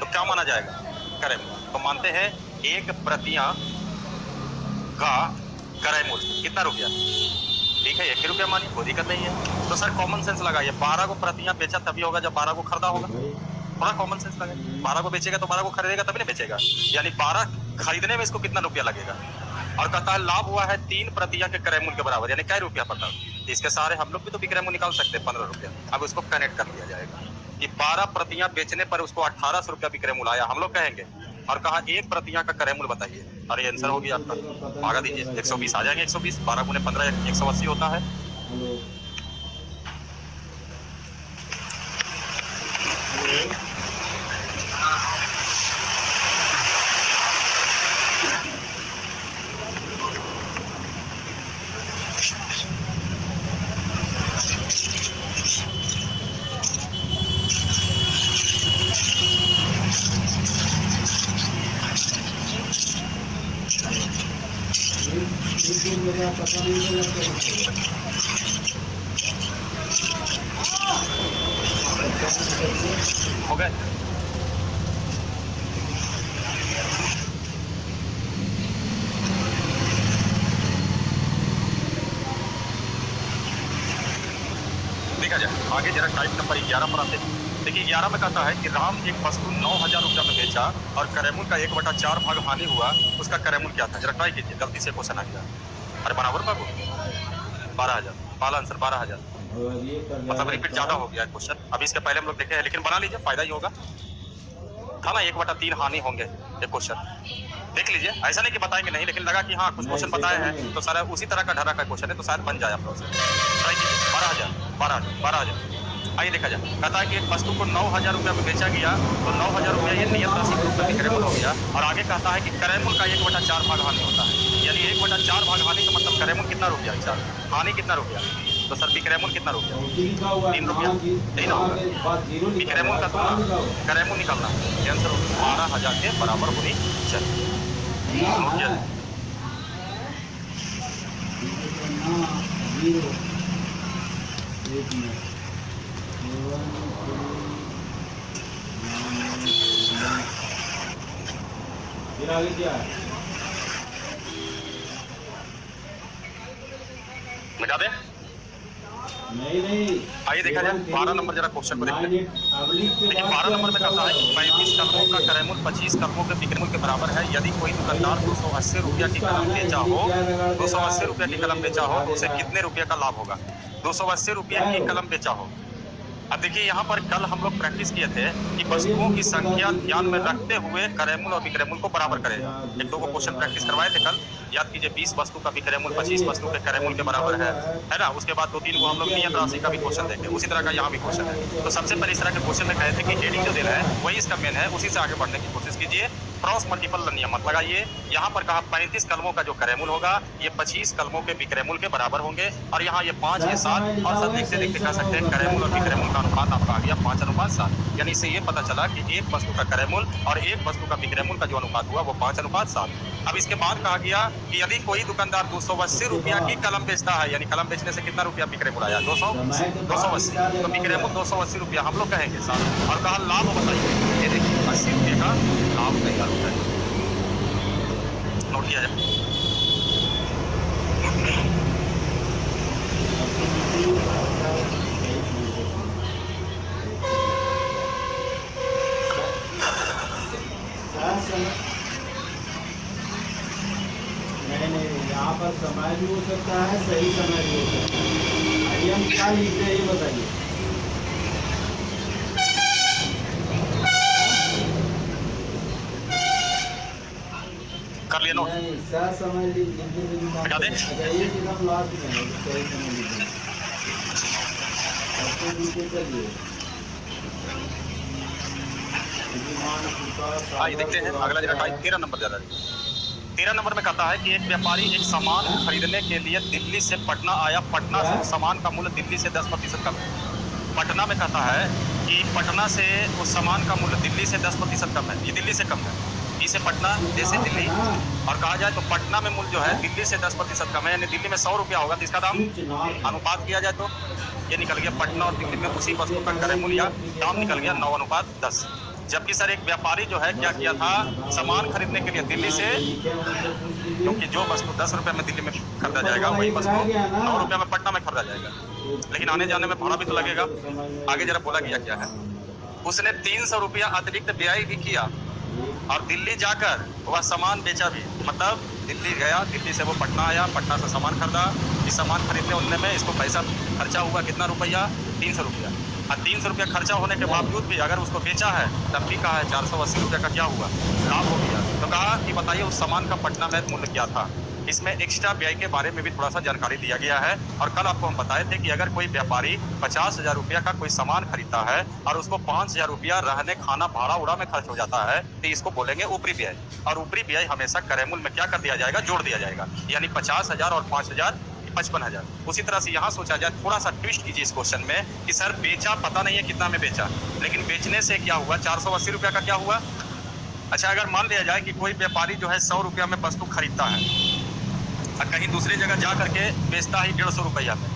तो क्या माना जाएगा, क्रय मूल्य। तो मानते हैं 1 प्रतियां का क्रय मूल्य कितना रुपया, ठीक है 1 रुपया मानिए, कोई दिक्कत नहीं है। तो सर कॉमन सेंस लगाइए, 12 को प्रतियां बेचा तभी होगा जब 12 को खरीदा होगा, थोड़ा कॉमन सेंस लगाइए। 12 को बेचेगा तो 12 को खरीदेगा तभी नहीं बेचेगा, यानी 12 खरीदने में इसको कितना रुपया लगेगा। और कहता है लाभ हुआ है 3 प्रतियां के क्रय मूल्य के बराबर, यानी क्या रुपया पता, इसके सारे हम लोग भी तो विक्रय मूल्य निकाल सकते हैं 15 रुपया। अब उसको कनेक्ट कर दिया जाएगा कि 12 प्रतियां बेचने पर उसको 1800 रुपया विक्रय मूल्य आया, हम लोग कहेंगे। और कहा 1 प्रतियां का क्रय मूल्य बताइए, और ये आंसर हो गया आपका, भागा दीजिए 120 आ जाएंगे। 120 12 गुने 15 180 होता है। हो गए। देखा जाए आगे जरा टाइप नंबर 11 पर आते हैं। देखिए 11 में कहता है कि राम एक वस्तु 9000 रुपया में बेचा और क्रय मूल्य का 1/4 भाग हानि हुआ, उसका क्रय मूल्य क्या था, जरा ट्राई कीजिए, गलती से क्वेश्चन आ गया। अरे बराबर बाबू 12000, पहला आंसर 12000, मतलब रिपीट ज्यादा हो गया क्वेश्चन। अभी इसके पहले हम लोग देखे हैं, लेकिन बना लीजिए, फायदा ही होगा। था ना 1/3 हानि होंगे, एक क्वेश्चन देख लीजिए। ऐसा नहीं कि बताएंगे नहीं, लेकिन लगा कि हाँ कुछ क्वेश्चन बताए हैं तो सारा उसी तरह का ढरा का क्वेश्चन है, तो शायद बन जाए आप लोग से। ट्राई कीजिए 12000। आइए देखा जाए, कहता है कि एक वस्तु को 9000 रुपया में बेचा गया, तो 9000 रुपया ये नियत राशि के रूप में विक्रय मूल्य हो गया। और आगे कहता है कि क्रय मूल्य का 1/4 भाग हानि होता है, यानी 1/4 भाग हानि का मतलब क्रय मूल्य कितना रुपया, हानि कितना रुपया, तो सर विक्रय मूल्य कितना रुपया, 3 रुपया, यही ना होगा। विक्रय मूल्य का तुलना क्रय मूल्य निकालना, ये आंसर 12000 के बराबर होनी चाहिए। आगे क्या है, मिटा दे नहीं। आइए देखा जाए 12 नंबर जरा क्वेश्चन को देखते हैं। देखिए 12 नंबर में कहता है 35 कलमों का क्रय मूल्य 25 कलमों के विक्रय मूल्य के बराबर है। यदि कोई दुकानदार 280 रुपया की कलम बेचा हो, 280 रुपया की कलम बेचा हो तो उसे कितने रुपये का लाभ होगा। 280 रुपया की कलम बेचा हो। अब देखिए यहाँ पर कल हम लोग प्रैक्टिस किए थे कि वस्तुओं की संख्या ध्यान में रखते हुए क्रय मूल्य और विक्रय मूल्य को बराबर करेगा। 1-2 को क्वेश्चन प्रैक्टिस करवाए थे कल, याद कीजिए। 20 वस्तु का विक्रय मूल्य 25 वस्तु के क्रय मूल्य के बराबर है ना। उसके बाद 2-3 को हम लोग नियत राशि का भी क्वेश्चन देंगे, उसी तरह का यहाँ भी क्वेश्चन है। तो सबसे पहले इस तरह के क्वेश्चन में कहे थे कि हेडिंग जो देना है वही इसका मेन है, उसी से आगे बढ़ने की कोशिश कीजिए। क्रॉस मल्टीपल नियम मत लगाइए। यहाँ पर कहा 35 कलमों का जो क्रय मूल्य होगा ये 25 कलमों के विक्रय मूल्य के बराबर होंगे। और यहाँ ये 5 ये 7 और 7 देखते देखते कह सकते हैं क्रय मूल्य और विक्रय मूल्य का अनुपात आपका आ गया 5:7। यानी इससे ये पता चला कि एक वस्तु का क्रय मूल्य और एक वस्तु का विक्रय मूल्य का जो अनुपात हुआ वो 5:7। अब इसके बाद कहा गया कि यदि कोई दुकानदार 280 रुपया की कलम बेचता है, यानी कलम बेचने से कितना रुपया विक्रय मूल्य आया 280, तो विक्रय मूल्य 280 रुपया हम लोग कहेंगे साथ। और कहा लाभ बताइए, ये देखिए 80 रुपये का लाभ तैयार होता है, नोट किया जाए। नहीं, यहाँ पर समय भी हो सकता है, सही समय भी हो सकता है। आइए हम क्या लिखते हैं ये बताइए। कर लिए नोट। नहीं, सर समझ लीजिए। हटा दे। अच्छा, ये एकदम लास्ट में है, सही समझ लीजिए। सबसे नीचे चलिए। आइए देखते हैं अगला जरा टाइप 13 नंबर ज़्यादा। 13 नंबर में कहता है कि एक व्यापारी एक सामान खरीदने के लिए दिल्ली से पटना आया। पटना से सामान का मूल्य दिल्ली से 10% कम है। पटना में कहता है कि पटना से उस सामान का मूल्य दिल्ली से 10% कम है। ये दिल्ली से कम है, इसे पटना जैसे दिल्ली, और कहा जाए तो पटना में मूल्य जो है दिल्ली से 10% कम है, यानी दिल्ली में 100 रुपया होगा तो इसका दाम अनुपात किया जाए तो ये निकल गया पटना और दिल्ली में उसी वस्तु का क्रय मूल्य या दाम निकल गया 9:10। जबकि सर एक व्यापारी जो है क्या किया था, सामान खरीदने के लिए दिल्ली से, क्योंकि जो वस्तु 10 रुपये में दिल्ली में खरीदा जाएगा वही वस्तु 9 रुपये में पटना में खरीदा जाएगा, लेकिन आने जाने में भाड़ा भी तो लगेगा। आगे जरा बोला गया क्या है, उसने 300 रुपया अतिरिक्त व्यय भी किया और दिल्ली जाकर वह सामान बेचा भी। मतलब दिल्ली गया, दिल्ली से वो पटना आया, पटना से सामान खरीदा। इस सामान खरीदने उनने में इसको पैसा खर्चा हुआ कितना रुपया, 300 रुपया। और 300 रुपया खर्चा होने के बावजूद भी अगर उसको बेचा है तब भी कहा है 480 रुपये का क्या हुआ, लाभ हो गया। तो कहा कि बताइए उस सामान का पटना में मूल्य क्या था। इसमें एक्स्ट्रा व्यय के बारे में भी थोड़ा सा जानकारी दिया गया है। और कल आपको हम बताए थे कि अगर कोई व्यापारी 50,000 रुपया का कोई सामान खरीदता है और उसको 5,000 रुपया रहने खाना भाड़ा उड़ा में खर्च हो जाता है तो इसको बोलेंगे ऊपरी व्यय। और ऊपरी व्यय हमेशा क्रय मूल्य में क्या कर दिया जाएगा, जोड़ दिया जाएगा, यानी 50,000 और 5,000 55,000। उसी तरह से यहाँ सोचा जाए, थोड़ा सा ट्विस्ट कीजिए इस क्वेश्चन में कि सर बेचा पता नहीं है कितना में बेचा, लेकिन बेचने से क्या हुआ, 480 रुपया का क्या हुआ। अच्छा, अगर मान लिया जाए कि कोई व्यापारी जो है 100 रुपया में वस्तु खरीदता है और कहीं दूसरी जगह जा करके बेचता है 150 रुपया में,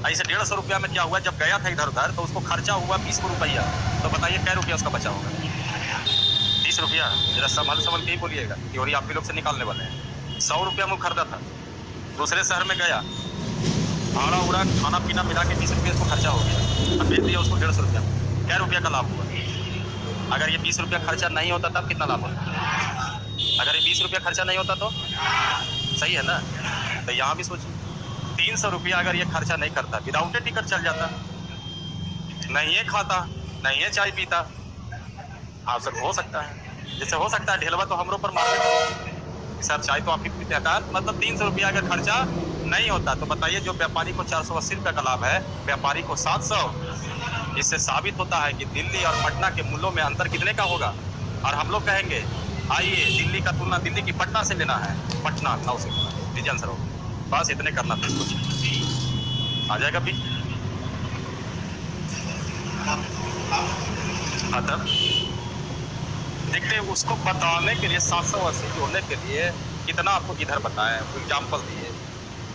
ऐसे 150 रुपया में क्या हुआ, जब गया था इधर उधर तो उसको खर्चा हुआ 20 रुपया, तो बताइए कै रुपया उसका बचा होगा, 30 रुपया। जरा संभल के ही बोलिएगा, थ्योरी आप भी लोग से निकालने वाले हैं। 100 रुपया में खरीदा था, दूसरे शहर में गया, भाड़ा उड़ा खाना पीना मिला के 20 रुपये उसको खर्चा हो गया, अब बेच दिया उसको 150 रुपया, कै रुपया का लाभ हुआ। अगर ये 20 रुपया खर्चा नहीं होता तब कितना लाभ होता, अगर ये 20 रुपया खर्चा नहीं होता तो सही है ना। तो यहाँ भी सोचिए 300 रुपया अगर ये खर्चा नहीं करता, विदाउट ए टिकट चल जाता, नहीं है खाता, नहीं है चाय पीता, आप सब हो सकता है, जैसे हो सकता है ढेलवा तो हमरों पर मार देते सर चाय तो आपकी पीते का, मतलब 300 रुपया अगर खर्चा नहीं होता तो बताइए जो व्यापारी को 480 रुपये का लाभ है, व्यापारी को 700। इससे साबित होता है कि दिल्ली और पटना के मूल्यों में अंतर कितने का होगा। और हम लोग कहेंगे आइए दिल्ली का तुलना दिल्ली की पटना से लेना है, पटना 9 से दीजिए आंसर होगा। बस इतने करना था, कुछ आ जाएगा भी। हाँ तब देखते हैं उसको बताने के लिए 780 जोड़ने के लिए कितना आपको इधर बताएं, एग्जाम्पल दिए।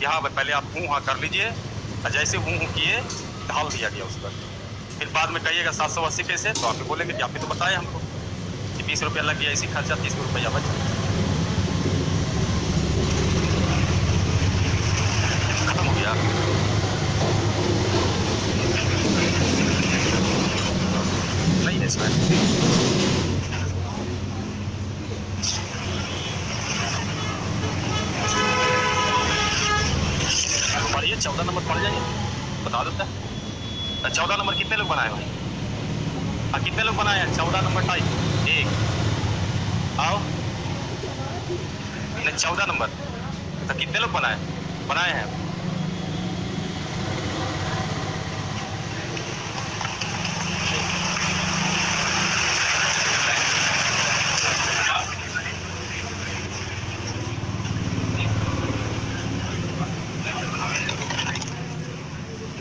यहाँ पहले आप हूँ हाँ कर लीजिए और जैसे हूँ किए ढाल दिया गया उस पर, फिर बाद में कहिएगा 780 कैसे, तो आप भी बोलेंगे कि आप भी तो बताएं हमको कि 20 रुपया लग गया, इसी खर्चा 30 रुपया बचा, खत्म हो गया। नहीं है इसमें पढ़िए, 14 नंबर पढ़ जाइए, बता देता है। 14 नंबर कितने लोग बनाए भाई, हाँ कितने लोग बनाए हैं 14 नंबर टाइप 1 आओ नहीं 14 नंबर तो कितने लोग बनाए हैं।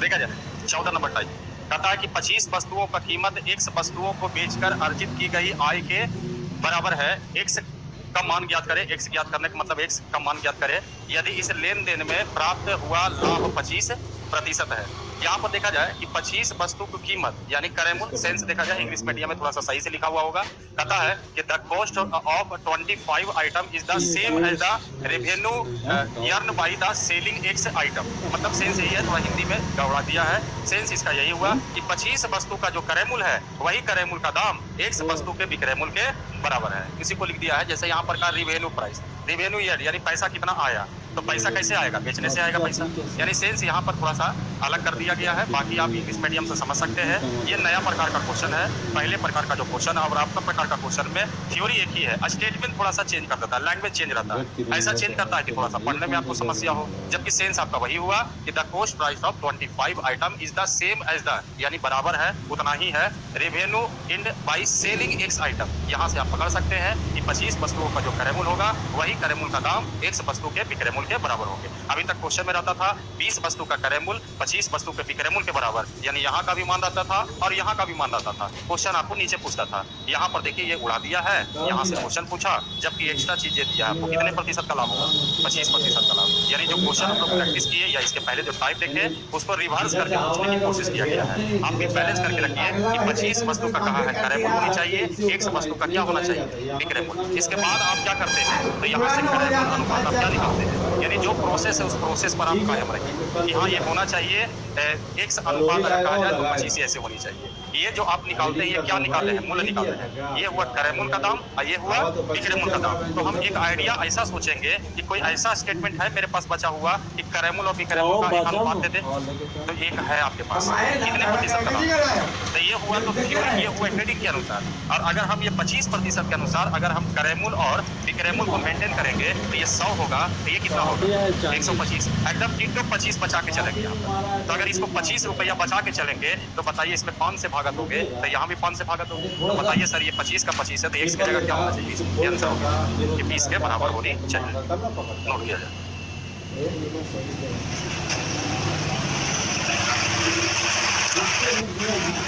देखा जाए 14 नंबर टाइप कहता है कि 25 वस्तुओं का कीमत X वस्तुओं को बेचकर अर्जित की गई आय के बराबर है। X का मान ज्ञात करें, X ज्ञात करने का मतलब X का मान ज्ञात करें यदि इस लेन देन में प्राप्त हुआ लाभ 25% है। यहाँ पर देखा जाए कि 25 वस्तु की कीमत यानी क्रय मूल्य, सेंस देखा जाए इंग्लिश मीडियम में थोड़ा सा सही से लिखा हुआ होगा। कहता है कि the cost of 25 item is the same as the revenue earn by the selling X item. मतलब सेंस यही है, थोड़ा हिंदी में गौड़ा दिया है। सेंस इसका यही हुआ कि 25 वस्तु का जो क्रय मूल्य है वही क्रय मूल्य का दाम X वस्तु के विक्रय मूल्य के बराबर है। इसी को लिख दिया है जैसे यहाँ पर का रिवेन्यू प्राइस, रिवेन्यू यानी पैसा कितना आया, तो पैसा कैसे आएगा? बेचने से आएगा पैसा। यानी सेंस यहाँ पर थोड़ा सा अलग कर दिया गया है। बाकी आप इंग्लिश मीडियम से समझ सकते हैं। ये नया प्रकार का क्वेश्चन है। पहले प्रकार का जो क्वेश्चन है और आपका प्रकार का क्वेश्चन में थ्योरी एक ही है, स्टेटमेंट थोड़ा सा चेंज कर देता है, लैंग्वेज चेंज रहता है। ऐसा चेंज करता है कि थोड़ा सा पढ़ने में आपको समस्या हो, जबकि सेंस आपका वही हुआ कि the cost price of 25 item is the same as the, यानी बराबर है, उतना ही है, revenue in by selling x item. यहाँ से आप पकड़ सकते हैं कि 25 वस्तुओं का जो क्रय मूल्य होगा वही क्रय मूल्य का दाम एक्स वस्तु के विक्रय मूल्य के बराबर होंगे। अभी तक क्वेश्चन में रहता था 20 वस्तु का क्रय मूल्य 25 वस्तु के विक्रय मूल्य के बराबर, यानी यहाँ का भी मान रहता था और यहाँ का भी मान रहता था। क्वेश्चन आपको नीचे पूछता था, यहाँ पर देखिए ये उड़ा दिया है, यहाँ से क्वेश्चन पूछा, जबकि एक्स्ट्रा चीजें दिया है आपको, कितने प्रतिशत का लाभ होगा? 25% का लाभ। यानी जो क्वेश्चन हम लोग प्रैक्टिस किए या इसके पहले जो टाइप देखे उसको रिवर्स करके पूछने की कोशिश किया गया है। आप भी बैलेंस करके रखिए कि 25 वस्तु का कहा है क्रय मूल्य होनी चाहिए, एक्स वस्तु का क्या होना चाहिए? विक्रय मूल्य। इसके बाद आप क्या करते हैं, तो यहाँ से क्रय मूल्य अनुपात आप क्या निकालते हैं? यानी जो प्रोसेस है उस प्रोसेस पर आप कायम रखिए कि हाँ ये होना चाहिए एक्स अनुपात अगर कहा जाए तो 25 ऐसे होनी चाहिए। ये जो आप निकालते हैं ये क्या निकाल रहे हैं? मूल्य निकाल रहे हैं। ये हुआ क्रय मूल्य का दाम और ये हुआ विक्रय मूल्य का दाम। तो हम एक आइडिया ऐसा सोचेंगे कि कोई ऐसा स्टेटमेंट है मेरे पास बचा हुआ कि क्रय मूल्य और विक्रय मूल्य का एक अनुपात दे दे, तो एक है आपके पास, कितने प्रतिशत का दाम? तो ये हुआ तो ये हुआ हेडिंग के अनुसार। और अगर हम ये 25% के अनुसार अगर हम क्रय मूल्य और विक्रय मूल्य को मेंटेन करेंगे तो ये 100 होगा, तो ये कितना होगा? 125। एकदम डिट्टो 25 बचा के चलेंगे यहाँ पर। तो अगर इसको 25 रुपया बचा के चलेंगे तो बताइए इसमें 5 से भागत हो गए, तो यहाँ भी 5 से भागत हो गए। तो बताइए सर ये 25 का 25 है तो एक्स की जगह क्या होना चाहिए? ये आंसर होगा कि 20 के बराबर होनी चाहिए। नोट किया जाए।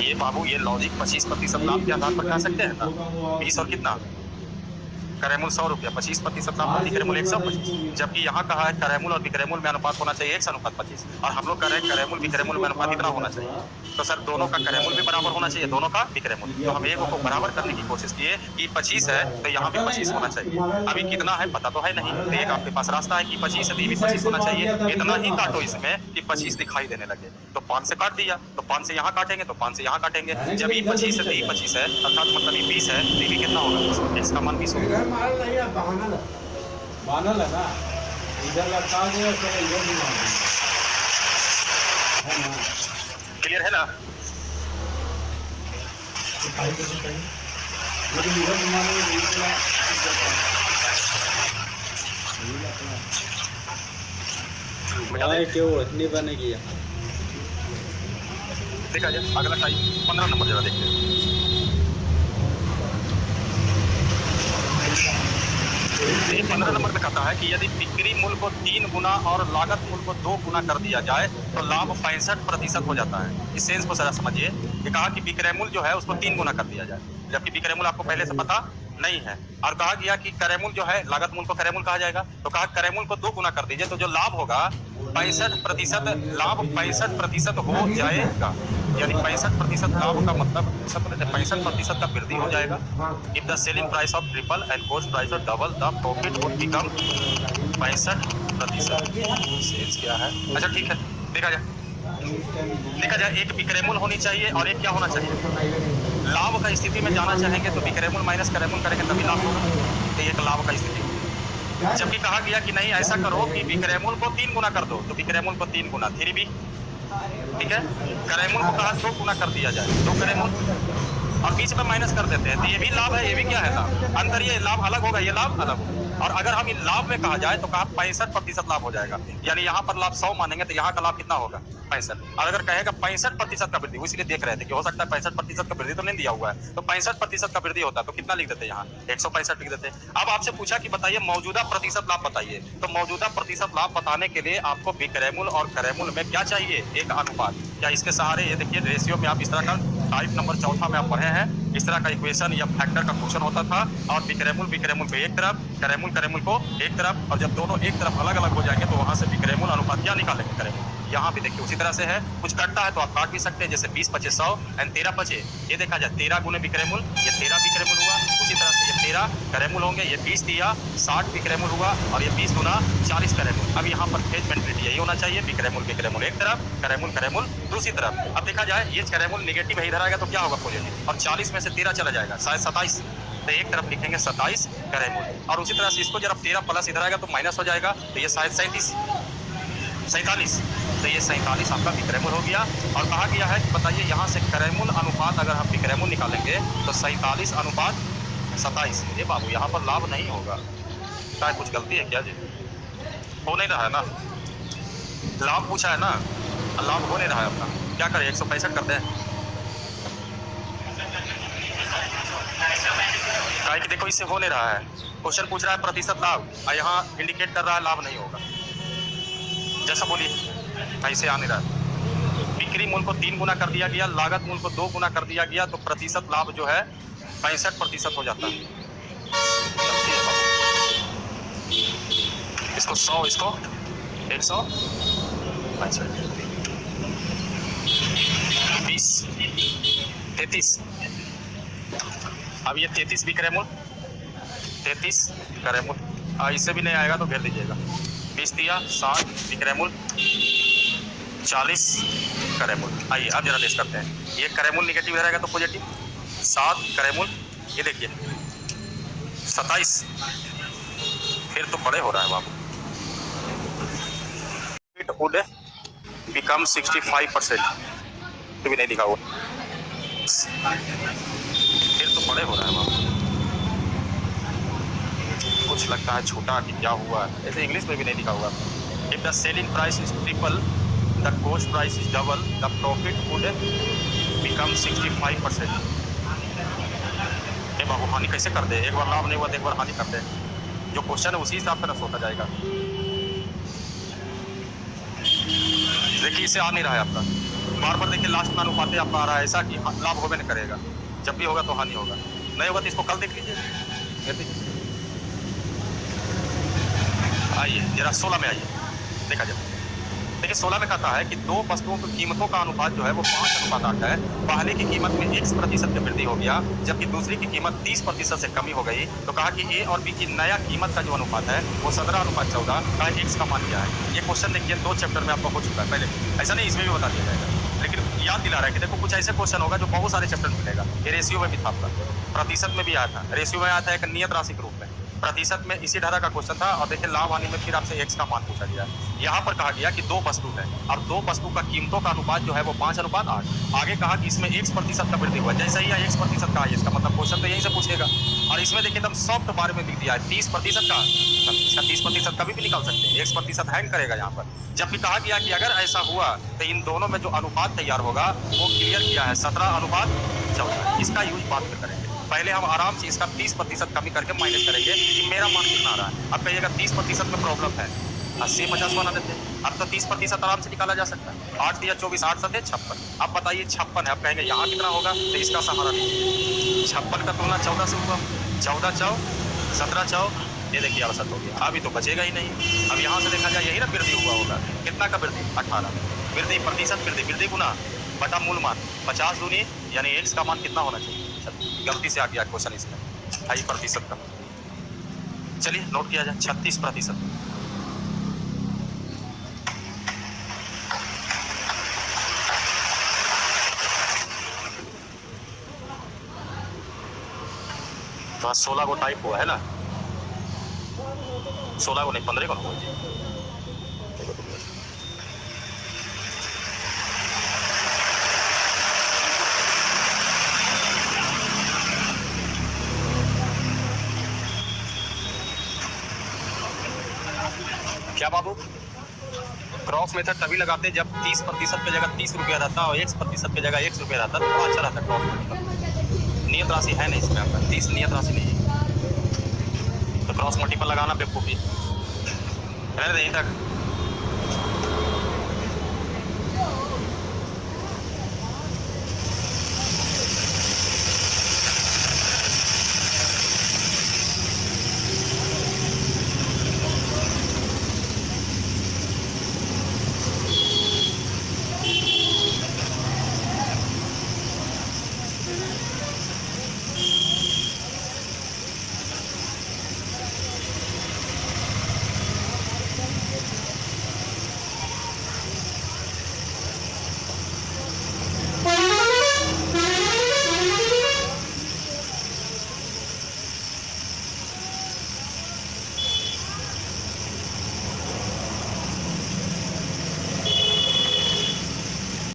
ये बाबू ये लॉजिक 25% लाभ के आधार पर कह सकते हैं ना, 20 और कितना क्रय मूल्य 100 रुपया, 25% लाभ विक्रय मूल्य 125। जबकि यहाँ कहा है क्रय मूल्य और विक्रय मूल्य में अनुपात होना चाहिए 1:25, और हम लोग कह रहे हैं क्रय मूल्य विक्रय मूल्य में अनुपात इतना होना चाहिए। तो सर दोनों का क्रय मूल्य भी बराबर होना चाहिए, दोनों का विक्रय मूल्य। तो हम एक को बराबर करने की कोशिश किए कि 25 है तो यहाँ भी 25 होना चाहिए। अभी कितना है पता तो है नहीं, तो एक आपके पास रास्ता है कि 25 है तो ये भी 25 होना चाहिए। इतना ही काटो इसमें कि 25 दिखाई देने लगे, तो 5 से काट दिया, तो 5 से यहाँ काटेंगे तो 5 से यहाँ काटेंगे। जब ये 25 है तो ये 25 है, अर्थात मतलब ये 20 है तो ये भी कितना होगा? इसका मान 20 होगा। बानल है ना, इधर लटका दो तो इधर भी बानल है ना। क्लियर है ना? क्यों इतनी बनेगी यहाँ? देखा जाए अगला टाइप 15 नंबर जरा देखते हैं। ये 15 नंबर में कहता है कि यदि बिक्री मूल्य को 3 गुना और लागत मूल्य को 2 गुना कर दिया जाए तो लाभ 65% हो जाता है। इस सेंस को जरा समझिए। ये कहा कि विक्रय मूल्य जो है उसको 3 गुना कर दिया जाए, जबकि विक्रय मूल्य आपको पहले से पता नहीं है। और कहा गया कि क्रय मूल्य जो है लागत मूल्य को क्रय मूल्य कहा जाएगा, तो कहा क्रय मूल्य को 2 गुना कर दीजिए तो जो लाभ होगा 65%, लाभ 65% हो जाएगा। यानी 65% लाभ का मतलब 65% का वृद्धि हो जाएगा। If the selling price of triple and cost price of double the profit would become 65%। Sales क्या है? अच्छा ठीक है, देखा जाए एक विक्रय मूल्य होनी चाहिए और एक क्या होना चाहिए? लाभ का स्थिति में जाना चाहेंगे तो विक्रय मूल्य माइनस क्रय मूल्य करेंगे तभी लाभ होगा, तो एक लाभ का स्थिति। जबकि कहा गया कि नहीं ऐसा करो कि विक्रय मूल्य को 3 गुना कर दो, तो विक्रय मूल्य को 3 गुना 3B, ठीक है। क्रय मूल्य को कहा 2 गुना कर दिया जाए, 2 क्रय मूल्य, और बीच में माइनस कर देते हैं, तो ये भी लाभ है ये भी क्या है लाभ। अंतर ये लाभ अलग होगा, ये लाभ अलग होगा। और अगर हम इन लाभ में कहा जाए तो कहा 65% लाभ हो जाएगा, यानी यहाँ पर लाभ 100 मानेंगे तो यहाँ का लाभ कितना होगा? 65। और अगर कहेगा 65% का वृद्धि, इसलिए देख रहे थे कि हो सकता है 65% का वृद्धि तो नहीं दिया हुआ है, तो 65% का वृद्धि होता है तो कितना लिख देते यहाँ? 165 लिख देते। अब आपसे पूछा कि बताइए मौजूदा प्रतिशत लाभ बताइए, तो मौजूदा प्रतिशत लाभ बताने के लिए आपको विक्रय मूल्य और क्रय मूल्य में क्या चाहिए? एक अनुपात। क्या इसके सहारे ये देखिए रेशियो में आप इस तरह का टाइप नंबर 4 में आप पढ़े हैं, इस तरह का इक्वेशन या फैक्टर का क्वेश्चन होता था, और विक्रय मूल्य को एक तरफ, क्रय मूल्य को एक तरफ, और जब दोनों एक तरफ अलग अलग हो जाएंगे तो वहां से विक्रय मूल्य अनुपात क्या निकालेंगे? क्रय मूल्य। यहाँ भी देखिए उसी तरह से है, कुछ कटता है तो आप काट भी सकते हैं, जैसे 20 × 5 = 100 एंड 13 × 5 ये देखा जाए 13 गुने विक्रय मूल्य, ये 13 विक्रय मूल्य हुआ। उसी तरह से ये 13 क्रय मूल्य होंगे, ये 20 दिया 60 विक्रय मूल्य हुआ, और ये 20 गुना 40 क्रय मूल्य। अब यहाँ पर फेज मेंटलिटी यही होना चाहिए, विक्रय मूल्य एक तरफ, क्रय मूल्य दूसरी तरफ। अब देखा जाए ये क्रय मूल्य निगेटिव है, इधर आएगा तो क्या होगा? पॉजिटिव। और 40 में से 13 चला जाएगा, शायद 27, तो एक तरफ लिखेंगे 27 कैरेमूल, और उसी तरह से इसको जब 13 प्लस इधर आएगा तो माइनस हो जाएगा, तो ये शायद 47, तो ये 47 आपका बिक्रैमूल हो गया। और कहा गया है कि बताइए यहाँ से कैरेमूल अनुपात अगर हम बिक्रैमूल निकालेंगे तो 47 अनुपात 27। ये बाबू यहाँ पर लाभ नहीं होगा, क्या कुछ गलती है क्या जी? हो नहीं रहा है ना, लाभ पूछा है ना, लाभ हो नहीं रहा है अपना, क्या करें 165 करते हैं। क्या कि देखो इससे हो नहीं रहा है, क्वेश्चन पूछ रहा है प्रतिशत लाभ और यहाँ इंडिकेट कर रहा है लाभ नहीं होगा, जैसा बोलिए ऐसे आ नहीं रहा है। बिक्री मूल्य को 3 गुना कर दिया गया, लागत मूल्य को 2 गुना कर दिया गया, तो प्रतिशत लाभ जो है 65% हो जाता है। इसको 100, इसको 100, अच्छा 20, 33, अब ये 33 बिक्रैमूल, 33 कैरेमूल, इससे भी नहीं आएगा तो घेर दीजिएगा। 20 दिया 60 बिक्रैमूल, 40 कैरेमूल। आइए अब जरा टेस्ट करते हैं, ये कैरेमूल निगेटिव रहेगा तो पॉजिटिव, 7 कैरेमूल, ये देखिए 27, फिर तो बड़े हो रहा है बाबू। इट वुड बिकम 65%, तो भी नहीं दिखा हुआ, फिर तो बड़े हो रहा है बाबू। कुछ लगता है छोटा कि क्या हुआ, ऐसे इंग्लिश में भी नहीं लिखा हुआ। If the selling price is triple, the cost price is double, the profit would become 65%। ये बाबू हानि कैसे कर दे, एक बार लाभ नहीं हुआ तो एक बार हानि कर दे, जो क्वेश्चन है उसी हिसाब से होता जाएगा। देखिए इसे आ नहीं रहा है आपका, बार बार देखिए लास्ट में अनुपात आपका आ रहा है ऐसा कि लाभ होवे नहीं करेगा, जब भी होगा तो हानि होगा, नहीं होगा तो इसको कल देख लीजिए। आइए जरा 16 में आइए, देखा जाए। देखिए 16 में कहता है कि दो वस्तुओं की कीमतों का अनुपात जो है वो 5:8 है। पहले की कीमत में X% का वृद्धि हो गया, जबकि दूसरी की कीमत 30% से कमी हो गई। तो कहा कि A और B की नया कीमत का जो अनुपात है वो 17:14 का X का मान क्या है। ये क्वेश्चन देखिए 2 चैप्टर में आपका हो चुका है पहले, ऐसा नहीं इसमें भी बता दिया जाएगा, लेकिन याद दिला रहा है कि देखो कुछ ऐसे क्वेश्चन होगा जो बहुत सारे चैप्टर में मिलेगा। ये रेशियो में भी था आपका, प्रतिशत में भी आया था, रेशियो में आया था एक नियत राशि के रूप में, प्रतिशत में इसी धारा का क्वेश्चन था। और देखिए लाभ हानि में फिर आपसे X का मान पूछा गया। यहाँ पर कहा गया कि दो वस्तु है और दो वस्तु का कीमतों का अनुपात जो है वो 5:8। आगे कहा कि इसमें X% का वृद्धि हुआ, जैसे ही X% का है इसका मतलब क्वेश्चन तो यहीं से पूछेगा। और इसमें देखिए एकदम सॉफ्ट बारे में दिख दिया है 30% का, इसका 30% कभी भी निकाल सकते हैं, X% हैंग करेगा यहाँ पर। जबकि कहा गया कि अगर ऐसा हुआ तो इन दोनों में जो अनुपात तैयार होगा वो क्लियर किया है 17:14। इसका यूज बाद में करेंगे, पहले हम आराम से इसका 30% कमी करके माइनस करेंगे कि मेरा मान कितना आ रहा है। अब कहिएगा 30% में प्रॉब्लम है, 80-50 बना देते हैं। अब तो 30% आराम से निकाला जा सकता है। 8 दिया 24, 8 7 56। अब बताइए 56 है, अब कहेंगे यहाँ कितना होगा, तो इसका सहारा लीजिए। 56 का तुलना 14 से हुआ, 14 चौ 17 चौ, ये देखिए अवसर हो गया, अभी तो बचेगा ही नहीं। अब यहाँ से देखा जाए यही ना वृद्धि हुआ होगा, कितना का वृद्धि 18, वृद्धि प्रतिशत वृद्धि, वृद्धि गुना बटा मूल मान 50 दूनी, यानी X का मान कितना होना चाहिए। गलती से आ गया क्वेश्चन इसमें 28% का, चलिए नोट किया जाए 36%। तो 16 को टाइप हुआ है ना, 16 को नहीं 15 को हुआ जी। क्या बाबू, क्रॉस मेथड तभी लगाते जब 30% की जगह 30 रुपया रहता और X% की जगह X रुपया रहता तो बड़ा अच्छा रहता क्रॉस मेथड। नियत राशि है नहीं इसमें आपका, 30 नियत राशि नहीं है, तो क्रॉस मल्टीपल लगाना बेवकूफ़ी है। यहीं तक